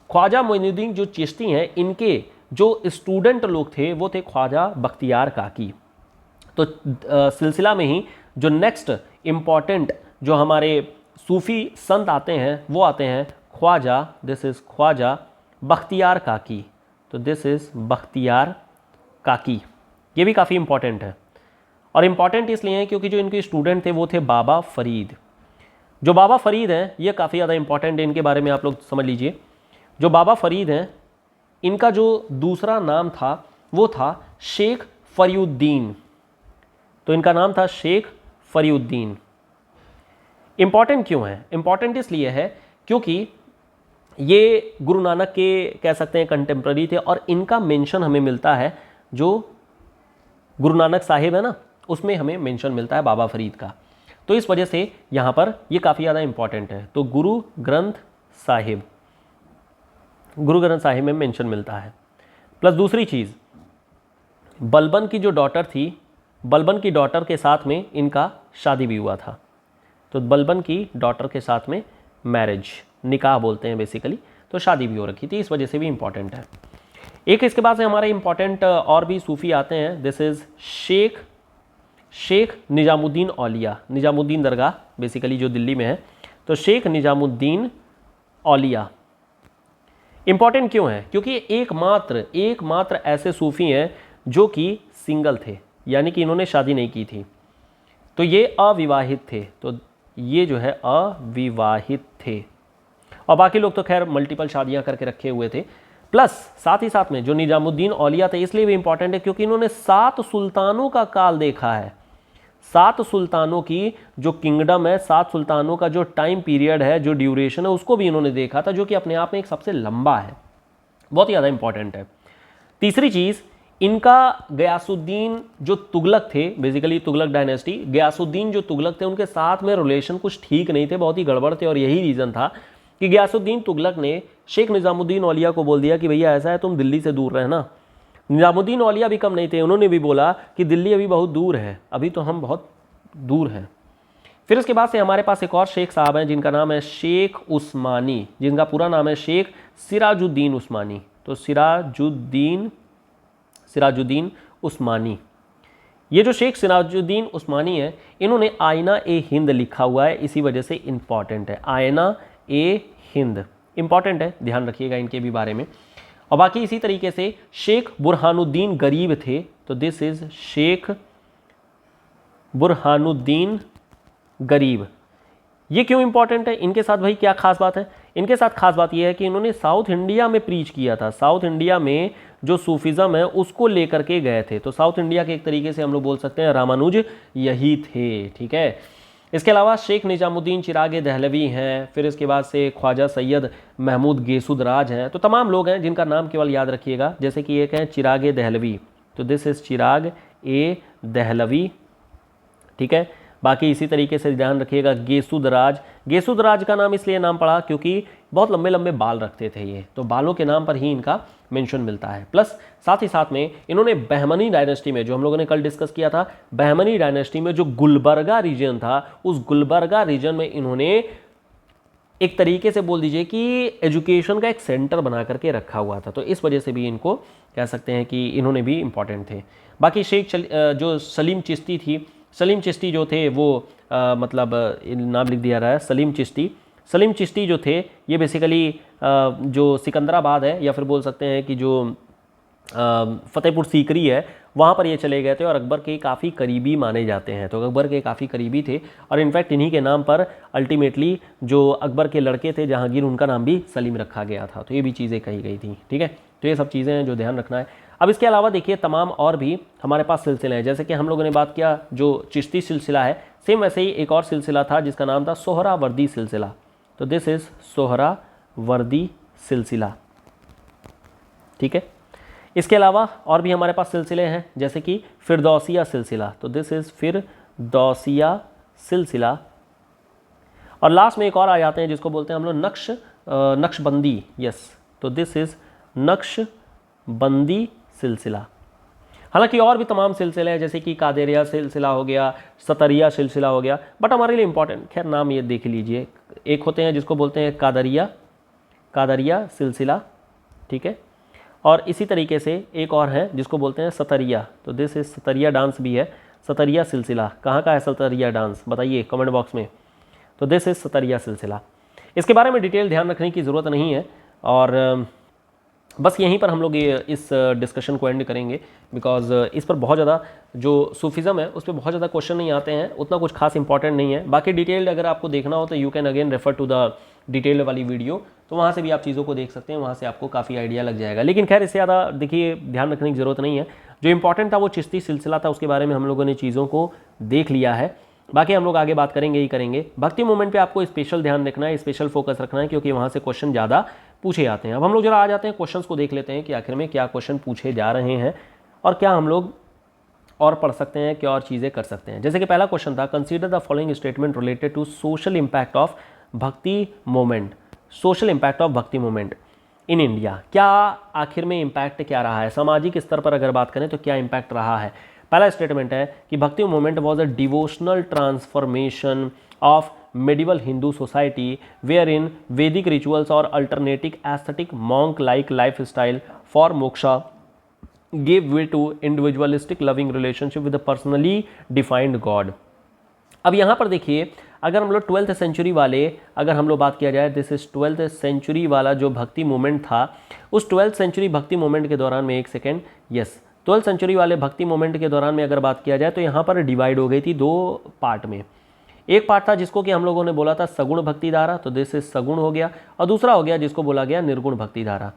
ख्वाजा मोइनुद्दीन जो चिश्ती हैं, इनके जो स्टूडेंट लोग थे वो थे ख्वाजा बख्तियार काकी। तो सिलसिला में ही जो नेक्स्ट इम्पॉर्टेंट जो हमारे सूफ़ी संत आते हैं वो आते हैं ख्वाजा, दिस इज़ ख्वाजा बख्तियार काकी। तो दिस इज़ बख्तियार काकी, ये भी काफ़ी इम्पॉर्टेंट है। और इम्पॉर्टेंट इसलिए है क्योंकि जो इनके स्टूडेंट थे वो थे बाबा फरीद। जो बाबा फरीद हैं ये काफ़ी ज़्यादा इम्पॉर्टेंट है, इनके बारे में आप लोग समझ लीजिए। जो बाबा फरीद हैं, इनका जो दूसरा नाम था वो था शेख फरीउद्दीन। तो इनका नाम था शेख फरीउद्दीन। इम्पॉर्टेंट क्यों है? इम्पॉर्टेंट इसलिए है क्योंकि ये गुरु नानक के कह सकते हैं कंटेम्प्ररी थे, और इनका मेंशन हमें मिलता है, जो गुरु नानक साहिब है ना, उसमें हमें मेंशन मिलता है बाबा फरीद का। तो इस वजह से यहाँ पर ये काफ़ी ज़्यादा इम्पॉर्टेंट है। तो गुरु ग्रंथ साहिब में मेंशन मिलता है। प्लस दूसरी चीज़, बलबन की जो डॉटर थी, बलबन की डॉटर के साथ में इनका शादी भी हुआ था। तो बलबन की डॉटर के साथ में मैरिज, निकाह बोलते हैं बेसिकली, तो शादी भी हो रखी थी, इस वजह से भी इम्पॉर्टेंट है। एक इसके बाद से हमारे इम्पॉर्टेंट और भी सूफ़ी आते हैं। दिस इज़ शेख निजामुद्दीन औलिया, निजामुद्दीन दरगाह बेसिकली जो दिल्ली में है। तो शेख निजामुद्दीन औलिया इम्पॉर्टेंट क्यों है? क्योंकि एकमात्र ऐसे सूफ़ी हैं जो कि सिंगल थे, यानी कि इन्होंने शादी नहीं की थी। तो ये अविवाहित थे। तो ये जो है अविवाहित थे, और बाकी लोग तो खैर मल्टीपल शादियां करके रखे हुए थे। प्लस साथ ही साथ में जो निजामुद्दीन औलिया थे, इसलिए भी इंपॉर्टेंट है क्योंकि इन्होंने 7 सुल्तानों का काल देखा है। 7 सुल्तानों की जो किंगडम है, 7 सुल्तानों का जो टाइम पीरियड है, जो ड्यूरेशन है, उसको भी इन्होंने देखा था, जो कि अपने आप में एक सबसे लंबा है, बहुत ही ज़्यादा इंपॉर्टेंट है। तीसरी चीज़, इनका गयासुद्दीन जो तुगलक थे, बेसिकली तुगलक डायनेस्टी, गयासुद्दीन जो तुगलक थे उनके साथ में रिलेशन कुछ ठीक नहीं थे, बहुत ही गड़बड़ थे। और यही रीज़न था कि गयासुद्दीन तुगलक ने शेख निज़ामुद्दीन औलिया को बोल दिया कि भैया ऐसा है, तुम दिल्ली से दूर रहना। निज़ामुद्दीन औलिया भी कम नहीं थे, उन्होंने भी बोला कि दिल्ली अभी बहुत दूर है, अभी तो हम बहुत दूर हैं। फिर उसके बाद से हमारे पास एक और शेख साहब हैं जिनका नाम है शेख उस्मानी, जिनका पूरा नाम है शेख सिराजुद्दीन उस्मानी। तो सिराजुद्दीन उस्मानी, ये जो शेख सिराजुद्दीन उस्मानी है, इन्होंने आईना ए हिंद लिखा हुआ है, इसी वजह से इंपॉर्टेंट है। आईना ए हिंद इंपॉर्टेंट है, ध्यान रखिएगा इनके भी बारे में। और बाकी इसी तरीके से शेख बुरहानुद्दीन गरीब थे। तो दिस इज शेख बुरहानुद्दीन गरीब। ये क्यों इंपॉर्टेंट है? इनके साथ भाई क्या खास बात है? इनके साथ खास बात यह है कि इन्होंने साउथ इंडिया में प्रीच किया था। साउथ इंडिया में जो सूफिज़म है उसको लेकर के गए थे। तो साउथ इंडिया के एक तरीके से हम लोग बोल सकते हैं रामानुज यही थे, ठीक है। इसके अलावा शेख निजामुद्दीन चिराग दहलवी हैं, फिर इसके बाद से ख्वाजा सैयद महमूद गेसुदराज हैं। तो तमाम लोग हैं जिनका नाम केवल याद रखिएगा, जैसे कि एक है चिराग दहलवी, तो दिस इज चिराग ए दहलवी, ठीक है। बाकी इसी तरीके से ध्यान रखिएगा गेसुदराज। गेसुदराज का नाम इसलिए नाम पड़ा क्योंकि बहुत लंबे लंबे बाल रखते थे ये, तो बालों के नाम पर ही इनका मेंशन मिलता है। प्लस साथ ही साथ में इन्होंने बहमनी डायनेस्टी में, जो हम लोगों ने कल डिस्कस किया था, बहमनी डायनेस्टी में जो गुलबर्गा रीजन था, उस गुलबर्गा रीजन में इन्होंने एक तरीके से बोल दीजिए कि एजुकेशन का एक सेंटर बना करके रखा हुआ था। तो इस वजह से भी इनको कह सकते हैं कि इन्होंने भी इंपॉर्टेंट थे। बाकी शेख जो सलीम चिश्ती थी, सलीम चिश्ती जो थे वो मतलब नाम लिख दिया रहा है सलीम चिश्ती। सलीम चिश्ती जो थे ये बेसिकली जो सिकंदराबाद है, या फिर बोल सकते हैं कि जो फतेहपुर सीकरी है, वहाँ पर ये चले गए थे और अकबर के काफ़ी करीबी माने जाते हैं। तो अकबर के काफ़ी करीबी थे और इनफैक्ट इन्हीं के नाम पर अल्टीमेटली जो अकबर के लड़के थे जहांगीर, उनका नाम भी सलीम रखा गया था। तो ये भी चीज़ें कही गई थी। ठीक है, तो ये सब चीज़ें हैं जो ध्यान रखना है। अब इसके अलावा देखिए तमाम और भी हमारे पास सिलसिले हैं, जैसे कि हम लोगों ने बात किया जो चिश्ती सिलसिला है, सेम वैसे ही एक और सिलसिला था जिसका नाम था सोहरावर्दी सिलसिला। तो दिस इज़ सोहरावर्दी सिलसिला। ठीक है, इसके अलावा और भी हमारे पास सिलसिले हैं, जैसे कि फिरदौसिया सिलसिला। तो दिस इज़ फिरदौसिया सिलसिला। और लास्ट में एक और आ जाते हैं जिसको बोलते हैं हम लोग नक्शबंदी। यस, तो दिस इज़ नक्शबंदी सिलसिला। हालांकि और भी तमाम सिलसिले हैं, जैसे कि कादेरिया सिलसिला हो गया, सतरिया सिलसिला हो गया, बट हमारे लिए इंपॉर्टेंट, खैर नाम ये देख लीजिए, एक होते हैं जिसको बोलते हैं कादरिया सिलसिला। ठीक है, और इसी तरीके से एक और है जिसको बोलते हैं सतरिया। तो दिस इज सतरिया डांस भी है, सतरिया सिलसिला। कहाँ का है सतरिया डांस, बताइए कमेंट बॉक्स में। तो दिस इज सतरिया सिलसिला। इसके बारे में डिटेल ध्यान रखने की ज़रूरत नहीं है और बस यहीं पर हम लोग ये इस डिस्कशन को एंड करेंगे, बिकॉज इस पर बहुत ज़्यादा जो सूफिज़म है उस पर बहुत ज़्यादा क्वेश्चन नहीं आते हैं, उतना कुछ खास इंपॉर्टेंट नहीं है। बाकी डिटेल्ड अगर आपको देखना हो तो you can again refer to the detailed वाली वीडियो, तो वहाँ से भी आप चीज़ों को देख सकते हैं, वहाँ से आपको काफ़ी आइडिया लग जाएगा। लेकिन खैर इससे ज़्यादा देखिए ध्यान रखने की ज़रूरत नहीं है। जो इंपॉर्टेंट था वो चिश्ती सिलसिला था, उसके बारे में हम लोगों ने चीज़ों को देख लिया है। बाकी हम लोग आगे बात करेंगे ही करेंगे। भक्ति मूवमेंट पे आपको स्पेशल ध्यान रखना है, स्पेशल फोकस रखना है, क्योंकि वहाँ से क्वेश्चन ज़्यादा पूछे जाते हैं। अब हम लोग जरा आ जाते हैं क्वेश्चंस को देख लेते हैं कि आखिर में क्या क्वेश्चन पूछे जा रहे हैं और क्या हम लोग और पढ़ सकते हैं, क्या और चीज़ें कर सकते हैं। जैसे कि पहला क्वेश्चन था, consider the following statement related to social impact of Bhakti movement. Social impact of Bhakti movement in India, क्या आखिर में इम्पैक्ट क्या रहा है, सामाजिक स्तर पर अगर बात करें तो क्या इम्पैक्ट रहा है। पहला स्टेटमेंट है कि भक्ति movement was a devotional transformation of medieval Hindu society wherein Vedic rituals or alternative aesthetic monk-like lifestyle for moksha gave way to individualistic loving relationship with a personally defined God। अब यहाँ पर देखिए, अगर हम लोग 12th सेंचुरी वाले अगर हम लोग बात किया जाए, दिस इज 12th सेंचुरी वाला जो भक्ति मूवमेंट था, उस 12th सेंचुरी भक्ति मूवमेंट के दौरान में, एक सेकेंड, यस, 12th सेंचुरी वाले भक्ति मूवमेंट के दौरान में अगर बात किया जाए तो यहाँ पर डिवाइड हो गई थी दो पार्ट में। एक पार्ट था जिसको कि हम लोगों ने बोला था सगुण भक्ति धारा, तो दिस इज सगुण हो गया, और दूसरा हो गया जिसको बोला गया निर्गुण भक्ति धारा।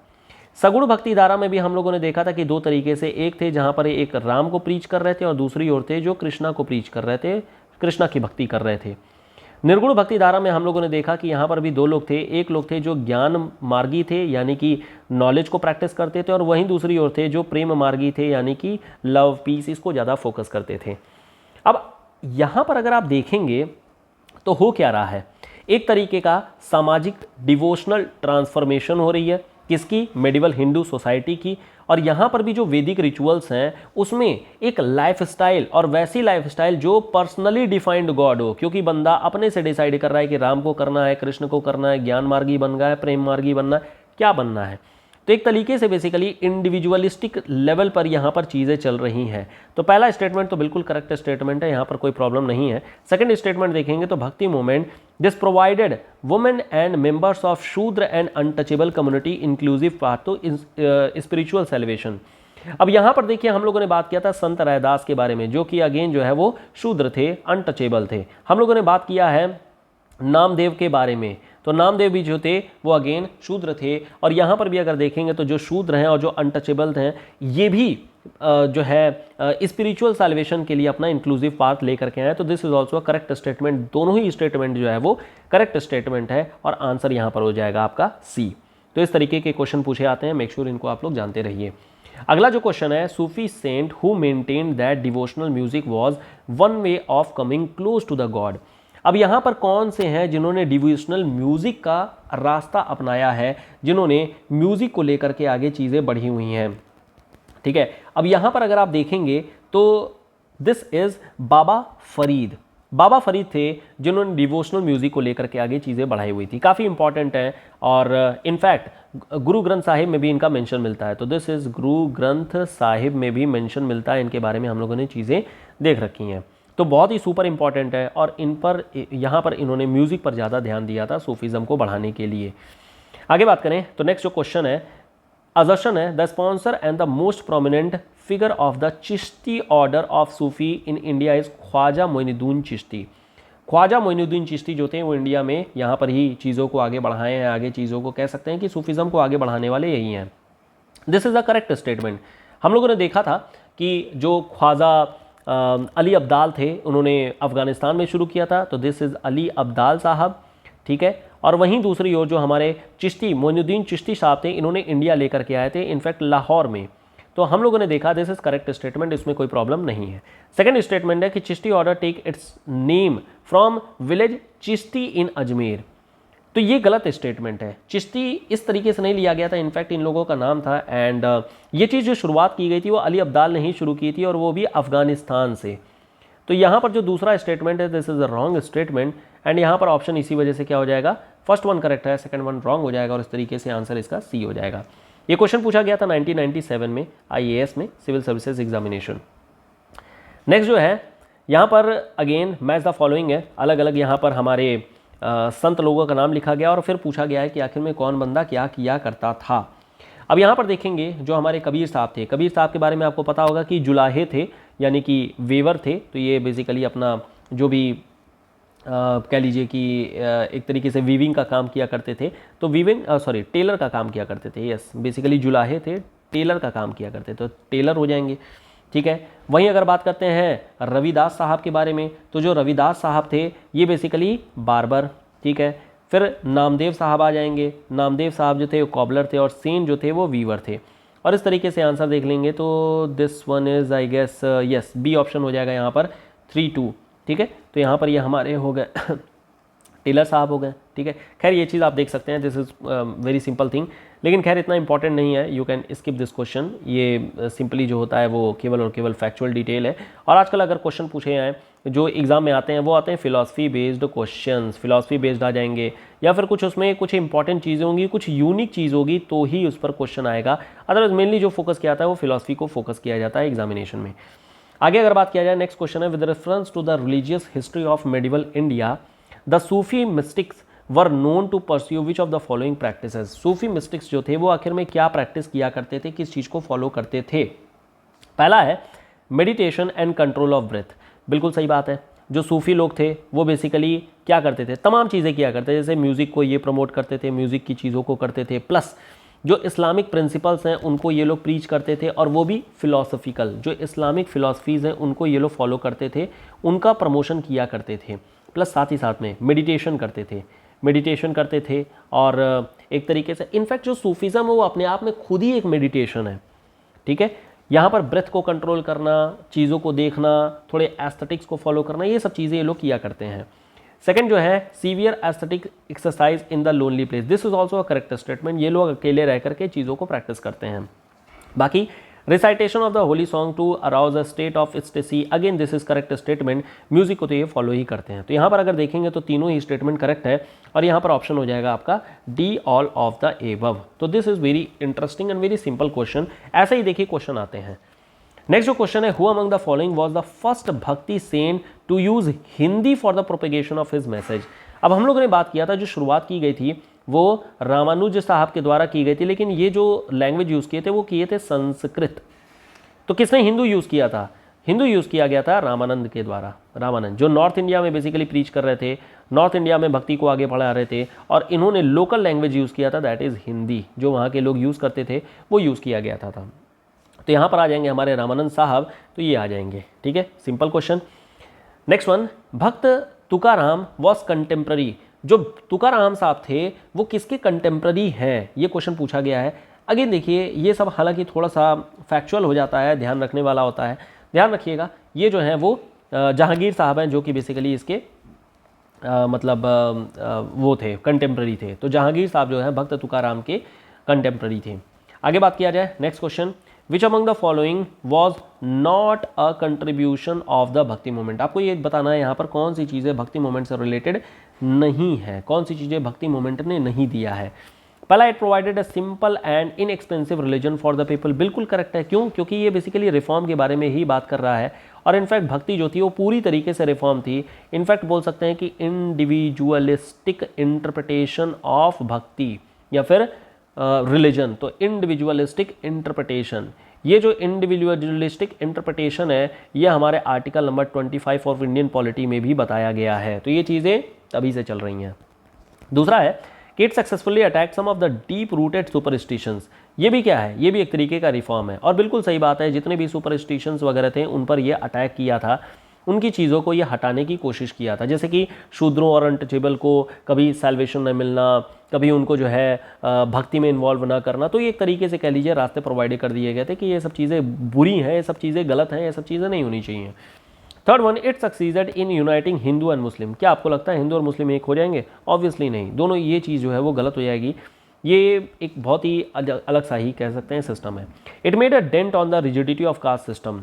सगुण भक्ति धारा में भी हम लोगों ने देखा था कि दो तरीके से, एक थे जहाँ पर एक राम को प्रीच कर रहे थे और दूसरी ओर थे जो कृष्णा को प्रीच कर रहे थे, कृष्णा की भक्ति कर रहे थे। निर्गुण भक्ति धारा में हम लोगों ने देखा कि यहाँ पर भी दो लोग थे, एक लोग थे जो ज्ञान मार्गी थे यानी कि नॉलेज को प्रैक्टिस करते थे, और वहीं दूसरी ओर थे जो प्रेम मार्गी थे यानी कि लव पीस, इसको ज़्यादा फोकस करते थे। अब यहाँ पर अगर आप देखेंगे तो हो क्या रहा है, एक तरीके का सामाजिक डिवोशनल ट्रांसफॉर्मेशन हो रही है, किसकी, मेडिवल हिंदू सोसाइटी की, और यहाँ पर भी जो वैदिक रिचुअल्स हैं उसमें एक लाइफस्टाइल, और वैसी लाइफस्टाइल जो पर्सनली डिफाइंड गॉड हो, क्योंकि बंदा अपने से डिसाइड कर रहा है कि राम को करना है, कृष्ण को करना है, ज्ञान मार्गी बन गया है, प्रेम मार्गी बनना है, क्या बनना है। तो एक तरीके से बेसिकली इंडिविजुअलिस्टिक लेवल पर यहाँ पर चीज़ें चल रही हैं। तो पहला स्टेटमेंट तो बिल्कुल करेक्ट स्टेटमेंट है, यहाँ पर कोई प्रॉब्लम नहीं है। सेकंड स्टेटमेंट देखेंगे तो bhakti movement this provided women and members of Shudra and untouchable community inclusive path to spiritual celebration. अब यहाँ पर देखिए हम लोगों ने बात किया था संत रैदास के बारे में, जो कि अगेन जो है वो शूद्र थे, अनटचेबल थे। हम लोगों ने बात किया है नामदेव के बारे में, तो नामदेव भी जो थे वो अगेन शूद्र थे, और यहाँ पर भी अगर देखेंगे तो जो शूद्र हैं और जो अनटचेबल हैं ये भी जो है स्पिरिचुअल सैल्वेशन के लिए अपना इंक्लूसिव पाथ लेकर के आए। तो this is also correct statement, दोनों ही स्टेटमेंट जो है वो करेक्ट स्टेटमेंट है, और आंसर यहाँ पर हो जाएगा आपका सी। तो इस तरीके के क्वेश्चन पूछे आते हैं, मेक श्योर इनको आप लोग जानते रहिए। अगला जो क्वेश्चन है, Sufi saint who maintain that devotional music was one way of coming close to the god. अब यहाँ पर कौन से हैं जिन्होंने डिवोशनल म्यूजिक का रास्ता अपनाया है, जिन्होंने म्यूजिक को लेकर के आगे चीज़ें बढ़ी हुई हैं, ठीक है। अब यहाँ पर अगर आप देखेंगे तो दिस इज बाबा फरीद। बाबा फरीद थे जिन्होंने डिवोशनल म्यूजिक को लेकर के आगे चीज़ें बढ़ाई हुई थी, काफ़ी इंपॉर्टेंट है, और इनफैक्ट गुरु ग्रंथ साहिब में भी इनका मेंशन मिलता है। तो दिस इज गुरु ग्रंथ साहिब में भी मेंशन मिलता है, इनके बारे में हम लोगों ने चीज़ें देख रखी हैं, तो बहुत ही सुपर इंपॉर्टेंट है, और इन पर यहाँ पर इन्होंने म्यूज़िक पर ज़्यादा ध्यान दिया था सूफीज़म को बढ़ाने के लिए। आगे बात करें तो नेक्स्ट जो क्वेश्चन है, assertion है the sponsor and the most prominent figure of the Chishti order of Sufi in India is Khwaja Moinuddin Chishti. Khwaja Moinuddin Chishti जो थे वो इंडिया में यहाँ पर ही चीज़ों को आगे बढ़ाए हैं, आगे चीज़ों को कह सकते हैं कि सूफीज़म को आगे बढ़ाने वाले यही हैं। This is the correct statement. हम लोगों ने देखा था कि जो ख्वाजा अली अब्दाल थे उन्होंने अफ़गानिस्तान में शुरू किया था, तो दिस इज़ अली अब्दाल साहब, ठीक है। और वहीं दूसरी ओर जो हमारे चिश्ती मोइनुद्दीन चिश्ती साहब थे इन्होंने इंडिया लेकर के आए थे, इनफैक्ट लाहौर में। तो हम लोगों ने देखा दिस इज करेक्ट स्टेटमेंट, इसमें कोई प्रॉब्लम नहीं है। सेकंड स्टेटमेंट है कि Chishti order take its name from village Chishti in Ajmer. तो ये गलत स्टेटमेंट है, चिश्ती इस तरीके से नहीं लिया गया था, इनफैक्ट इन लोगों का नाम था। एंड ये चीज़ जो शुरुआत की गई थी वो अली अब्दाल ने ही शुरू की थी और वो भी अफगानिस्तान से। तो यहाँ पर जो दूसरा स्टेटमेंट है this is a wrong statement and यहाँ पर ऑप्शन इसी वजह से क्या हो जाएगा, फर्स्ट वन करेक्ट है, सेकंड वन रॉन्ग हो जाएगा और इस तरीके से आंसर इसका सी हो जाएगा। ये क्वेश्चन पूछा गया था 1997 में IAS में सिविल सर्विसेज एग्जामिनेशन। नेक्स्ट जो है यहाँ पर अगेन मैच द फॉलोइंग है, अलग अलग यहाँ पर हमारे संत लोगों का नाम लिखा गया और फिर पूछा गया है कि आखिर में कौन बंदा क्या किया करता था। अब यहाँ पर देखेंगे जो हमारे कबीर साहब थे, कबीर साहब के बारे में आपको पता होगा कि जुलाहे थे यानी कि वेवर थे। तो ये बेसिकली अपना जो भी कह लीजिए कि एक तरीके से वीविंग का काम किया करते थे, तो वीविंग टेलर का काम किया करते थे। यस, बेसिकली जुलाहे थे, टेलर का काम किया करते, तो टेलर हो जाएंगे, ठीक है। वहीं अगर बात करते हैं रविदास साहब के बारे में, तो जो रविदास साहब थे ये बेसिकली बार्बर, ठीक है। फिर नामदेव साहब आ जाएंगे, नामदेव साहब जो थे वो कॉबलर थे और सेन जो थे वो वीवर थे। और इस तरीके से आंसर देख लेंगे तो this one is I guess yes B option हो जाएगा यहाँ पर 3-2, ठीक है। तो यहाँ पर ये हमारे हो गए टेलर साहब हो गए, ठीक है। खैर ये चीज़ आप देख सकते हैं, this is very simple thing, लेकिन खैर इतना इंपॉर्टेंट नहीं है, you can skip this question. ये सिंपली जो होता है वो केवल और केवल फैक्चुअल डिटेल है। और आजकल अगर क्वेश्चन पूछे जाएँ जो एग्जाम में आते हैं वो आते हैं philosophy based questions, philosophy based आ जाएंगे या फिर कुछ उसमें कुछ इंपॉर्टेंट चीज़ें होंगी, कुछ यूनिक चीज़ होगी तो ही उस पर क्वेश्चन आएगा। अदरवाइज मेनली जो फोकस किया जाता है वो फिलॉसफी को फोकस किया जाता है एग्जामिनेशन में। आगे अगर बात किया जाए, नेक्स्ट क्वेश्चन है with reference to the religious history of medieval India the Sufi mystics were known to pursue which of the following practices. Sufi mystics जो थे वो आखिर में क्या प्रैक्टिस किया करते थे, किस चीज़ को फॉलो करते थे। पहला है meditation and control of breath. बिल्कुल सही बात है, जो सूफी लोग थे वो बेसिकली क्या करते थे, तमाम चीज़ें किया करते थे, जैसे म्यूज़िक को ये प्रमोट करते थे, म्यूज़िक की चीज़ों को करते थे, प्लस जो इस्लामिक प्रिंसिपल्स हैं उनको ये लोग प्रीच करते थे और वो भी फिलोसफिकल, जो इस्लामिक फ़िलासफ़ीज़ हैं उनको ये लोग फॉलो करते थे, उनका प्रमोशन किया करते थे। प्लस साथ ही साथ में मेडिटेशन करते थे और एक तरीके से इनफैक्ट जो सूफीज़म है वो अपने आप में खुद ही एक मेडिटेशन है, ठीक है। यहाँ पर ब्रेथ को कंट्रोल करना, चीज़ों को देखना, थोड़े एस्थेटिक्स को फॉलो करना, ये सब चीज़ें ये लोग किया करते हैं। सेकंड जो है severe aesthetic exercise in the lonely place, this is also a correct statement. ये लोग अकेले रह करके चीज़ों को प्रैक्टिस करते हैं। बाकी recitation of the holy song to arouse a state of ecstasy, again this is correct statement. Music को तो ये फॉलो ही करते हैं। तो यहाँ पर अगर देखेंगे तो तीनों ही स्टेटमेंट करेक्ट है और यहाँ पर ऑप्शन हो जाएगा आपका D all of the above. तो this is very interesting and very simple question. ऐसे ही देखिए क्वेश्चन आते हैं। नेक्स्ट जो क्वेश्चन है, who among the following was the first bhakti saint to use Hindi for the propagation of his message. अब हम लोगों ने बात किया था जो शुरुआत की गई थी वो रामानुज साहब के द्वारा की गई थी, लेकिन ये जो लैंग्वेज यूज़ किए थे वो किए थे संस्कृत। तो किसने हिंदू यूज़ किया था? हिंदू यूज़ किया गया था रामानंद के द्वारा। रामानंद जो नॉर्थ इंडिया में बेसिकली प्रीच कर रहे थे, नॉर्थ इंडिया में भक्ति को आगे बढ़ा रहे थे और इन्होंने लोकल लैंग्वेज यूज़ किया था, दैट इज़ हिंदी। जो वहाँ के लोग यूज़ करते थे वो यूज़ किया गया था। तो यहाँ पर आ जाएंगे हमारे रामानंद साहब, तो ये आ जाएंगे, ठीक है, सिंपल क्वेश्चन। नेक्स्ट वन, भक्त तुकाराम वॉज कंटेम्प्ररी। जो तुकाराम साहब थे वो किसके कंटेम्प्ररी हैं, ये क्वेश्चन पूछा गया है। अगेन देखिए ये सब हालांकि थोड़ा सा फैक्चुअल हो जाता है, ध्यान रखने वाला होता है, ध्यान रखिएगा। ये जो है वो जहांगीर साहब हैं जो कि बेसिकली इसके वो थे, कंटेम्प्ररी थे। तो जहांगीर साहब जो है भक्त तुकाराम के कंटेम्प्ररी थे। आगे बात किया जाए, next question, which among the following was not a contribution of the भक्ति मूवमेंट। आपको ये बताना है यहाँ पर कौन सी चीज़ें भक्ति मूवमेंट से रिलेटेड नहीं है, कौन सी चीज़ें भक्ति मूवमेंट ने नहीं दिया है। पहला, it provided a simple and inexpensive religion for the people. बिल्कुल करेक्ट है, क्यों? क्योंकि ये बेसिकली रिफॉर्म के बारे में ही बात कर रहा है और इनफैक्ट भक्ति जो थी वो पूरी तरीके से रिफॉर्म थी। इनफैक्ट बोल सकते हैं कि इंडिविजुअलिस्टिक इंटरप्रिटेशन ऑफ भक्ति या फिर रिलीजन, तो इंडिविजुअलिस्टिक इंटरप्रिटेशन, ये जो इंडिविजुअलिस्टिक इंटरप्रिटेशन है ये हमारे article number 25 of Indian polity में भी बताया गया है। तो ये चीज़ें तभी से चल रही हैं। दूसरा है कि it successfully attack some of the deep rooted superstitions, ये भी क्या है, ये भी एक तरीके का रिफॉर्म है। और बिल्कुल सही बात है, जितने भी सुपरस्टिशंस वगैरह थे उन पर ये अटैक किया था, उनकी चीज़ों को ये हटाने की कोशिश किया था। जैसे कि शूद्रों और अनटचेबल को कभी सैल्वेशन न मिलना, कभी उनको जो है भक्ति में इन्वॉल्व ना करना, तो ये एक तरीके से कह लीजिए रास्ते प्रोवाइड कर दिए गए थे कि ये सब चीज़ें बुरी हैं, ये सब चीज़ें गलत हैं, ये सब चीज़ें नहीं होनी चाहिए। Third one, it succeeded in uniting Hindu and Muslim, क्या आपको लगता है हिंदू और मुस्लिम एक हो जाएंगे? ऑब्वियसली नहीं, दोनों ये चीज़ जो है वो गलत हो जाएगी। ये एक बहुत ही अलग सा ही कह सकते हैं सिस्टम है। It made a dent on the rigidity of caste system,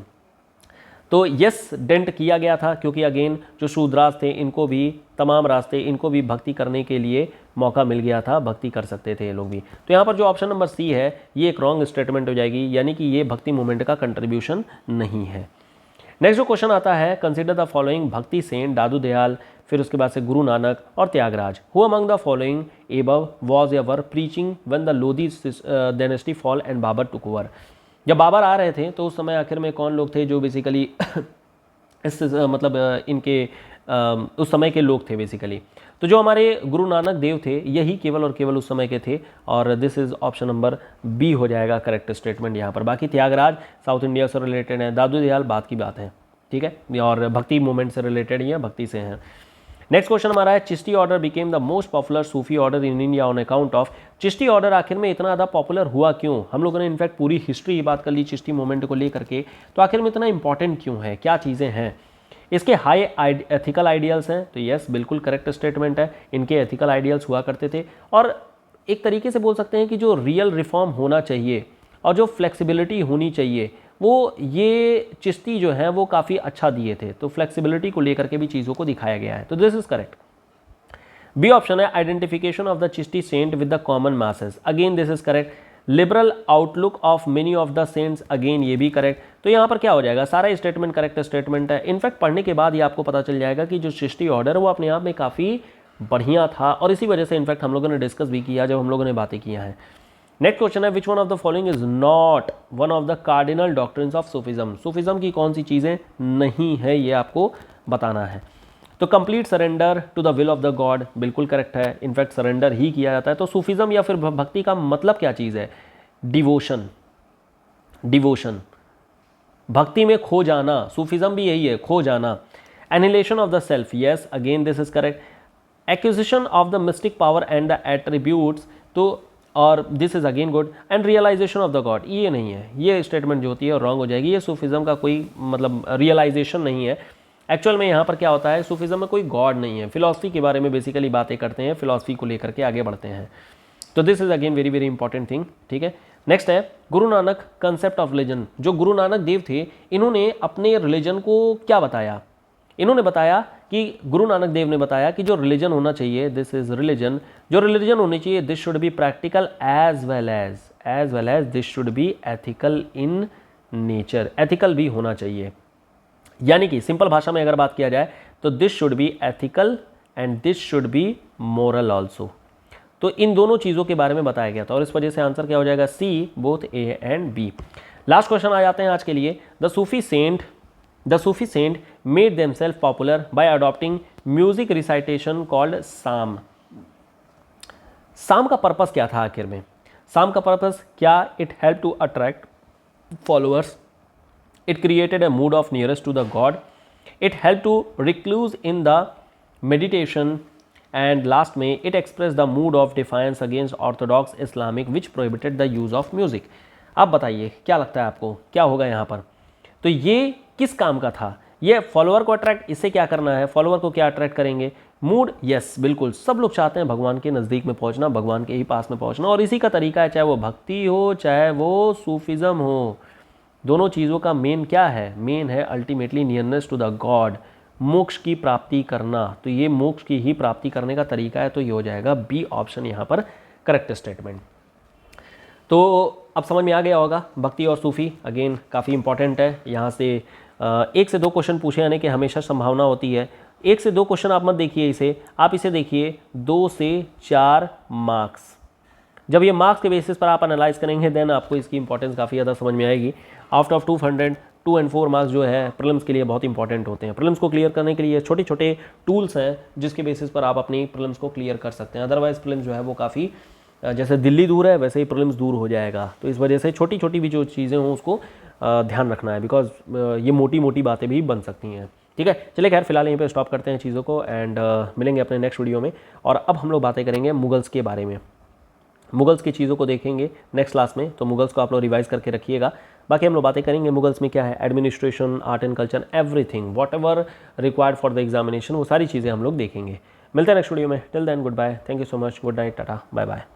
तो यस डेंट किया गया था क्योंकि अगेन जो शूद्रास थे इनको भी तमाम रास्ते, इनको भी भक्ति करने के लिए मौका मिल गया था, भक्ति कर सकते थे ये लोग भी। तो यहाँ पर जो ऑप्शन नंबर सी है ये एक रॉन्ग स्टेटमेंट हो जाएगी, यानी कि ये भक्ति मूवमेंट का कंट्रीब्यूशन नहीं है। नेक्स्ट जो क्वेश्चन आता है, consider the following Bhakti saint, Dadu Dayal, फिर उसके बाद से गुरु नानक और Tyagaraja. Who among the following above was ever preaching when the Lodi dynasty fall and Babur took over, जब बाबर आ रहे थे तो उस समय आखिर में कौन लोग थे जो बेसिकली इस मतलब इनके उस समय के लोग थे बेसिकली। तो जो हमारे गुरु नानक देव थे यही केवल और केवल उस समय के थे, और this is option number B हो जाएगा करेक्ट स्टेटमेंट यहाँ पर। बाकी त्यागराज साउथ इंडिया से रिलेटेड है, दादू दयाल बात की बात है, ठीक है, और भक्ति मूवमेंट से रिलेटेड या भक्ति से हैं। नेक्स्ट क्वेश्चन हमारा है, Chishti order became the most popular Sufi order in India on account of, Chishti order आखिर में इतना ज़्यादा पॉपुलर हुआ क्यों? हम लोगों ने इनफैक्ट पूरी हिस्ट्री बात कर ली चिश्ती मूवमेंट को लेकर के, तो आखिर में इतना इंपॉर्टेंट क्यों है, क्या चीज़ें हैं? इसके हाई एथिकल आइडियल्स हैं, तो यस बिल्कुल करेक्ट स्टेटमेंट है, इनके एथिकल आइडियल्स हुआ करते थे। और एक तरीके से बोल सकते हैं कि जो रियल रिफॉर्म होना चाहिए और जो फ्लेक्सिबिलिटी होनी चाहिए वो ये चिश्ती जो है वो काफ़ी अच्छा दिए थे, तो फ्लेक्सिबिलिटी को लेकर के भी चीज़ों को दिखाया गया है, तो this is correct. B option है, identification of the Chishti saint with the common masses, again this is correct. Liberal outlook of many of the saints, again ये भी करेक्ट। तो यहाँ पर क्या हो जाएगा, सारा स्टेटमेंट करेक्ट स्टेटमेंट है। इनफैक्ट पढ़ने के बाद ये आपको पता चल जाएगा कि जो चिश्ती ऑर्डर वो अपने आप में काफ़ी बढ़िया था, और इसी वजह से इनफैक्ट हम लोगों ने डिस्कस भी किया जब हम लोगों ने बातें किया हैं। नेक्स्ट क्वेश्चन है, which one of the following is not one of the cardinal doctrines of Sufism, Sufism की कौन सी चीज़ें नहीं है ये आपको बताना है। तो complete surrender to the will of the god बिल्कुल करेक्ट है, इनफैक्ट सरेंडर ही किया जाता है। तो सूफिज्म या फिर भक्ति का मतलब क्या चीज़ है? डिवोशन, डिवोशन, भक्ति में खो जाना, सूफिज्म भी यही है, खो जाना। Annihilation of the self, yes again this is correct. Acquisition of the mystic power and the attributes, तो और this is again good. And realisation of the god, ये नहीं है, ये स्टेटमेंट जो होती है रॉन्ग हो जाएगी, ये सूफिज्म का कोई मतलब रियलाइजेशन नहीं है। एक्चुअल में यहाँ पर क्या होता है, सूफिज्म में कोई गॉड नहीं है, फिलॉसफी के बारे में बेसिकली बातें करते हैं, फिलॉसफी को लेकर के आगे बढ़ते हैं। तो this is again very very important thing, ठीक है। नेक्स्ट है Guru Nanak concept of religion, जो गुरु नानक देव थे इन्होंने अपने रिलीजन को क्या बताया? इन्होंने बताया कि गुरु नानक देव ने बताया कि जो रिलीजन होना चाहिए, दिस इज रिलीजन, जो रिलीजन होनी चाहिए this should be practical as well as this should be ethical in nature, ethical भी होना चाहिए। यानी कि सिंपल भाषा में अगर बात किया जाए तो this should be ethical and this should B moral also. तो इन दोनों चीज़ों के बारे में बताया गया था, और इस वजह से आंसर क्या हो जाएगा, C, both A and B. Last question आ जाते हैं आज के लिए। The Sufi saint made themselves popular by adopting music recitation called sama. Sama का पर्पस क्या था आखिर में? साम का पर्पस क्या? It help to attract followers, it created a mood of nearest to the god, it help to recluse in the meditation, and last में it express the mood of defiance against orthodox Islamic which prohibited the use of music. आप बताइए क्या लगता है आपको, क्या होगा यहाँ पर? तो ये किस काम का था? ये फॉलोअर को अट्रैक्ट, इससे क्या करना है, फॉलोअर को क्या अट्रैक्ट करेंगे? मूड, यस बिल्कुल, सब लोग चाहते हैं भगवान के नज़दीक में पहुंचना, भगवान के ही पास में पहुंचना, और इसी का तरीका है, चाहे वो भक्ति हो चाहे वो सूफिज्म हो, दोनों चीज़ों का मेन क्या है? मेन है ultimately nearness to the god, मोक्ष की प्राप्ति करना। तो ये मोक्ष की ही प्राप्ति करने का तरीका है, तो ये हो जाएगा बी ऑप्शन यहाँ पर करेक्ट स्टेटमेंट। तो अब समझ में आ गया होगा, भक्ति और सूफी अगेन काफ़ी इंपॉर्टेंट है। यहाँ से 1 से 2 क्वेश्चन पूछे जाने की हमेशा संभावना होती है। 1 से 2 क्वेश्चन आप मत देखिए इसे, आप इसे देखिए 2 से 4 मार्क्स, जब ये मार्क्स के बेसिस पर आप एनालाइज करेंगे देन आपको इसकी इंपॉर्टेंस काफ़ी ज़्यादा समझ में आएगी। आउट ऑफ 200 2 और 4 मार्क्स जो है प्रीलिम्स के लिए बहुत इंपॉर्टेंट होते हैं। प्रीलिम्स को क्लियर करने के लिए छोटे छोटे टूल्स हैं जिसके बेसिस पर आप अपनी प्रीलिम्स को क्लियर कर सकते हैं। अदरवाइज प्रीलिम्स जो है वो काफ़ी जैसे दिल्ली दूर है वैसे ही प्रीलिम्स दूर हो जाएगा। तो इस वजह से छोटी छोटी भी जो चीज़ें हों उसको ध्यान रखना है, बिकॉज ये मोटी मोटी बातें भी बन सकती हैं। ठीक है, चलिए खैर फिलहाल यहीं पे स्टॉप करते हैं चीज़ों को एंड मिलेंगे अपने नेक्स्ट वीडियो में। और अब हम लोग बातें करेंगे मुगल्स के बारे में, मुगल्स की चीज़ों को देखेंगे नेक्स्ट क्लास में। तो मुगल्स को आप लोग रिवाइज करके रखिएगा। बाकी हम लोग बातें करेंगे मुगल्स में क्या है, administration, art and culture, everything whatever required for the examination, वो सारी चीज़ें हम लोग देखेंगे। मिलते हैं नेक्स्ट वीडियो में। Till then goodbye, thank you so much, good night, tata, bye bye.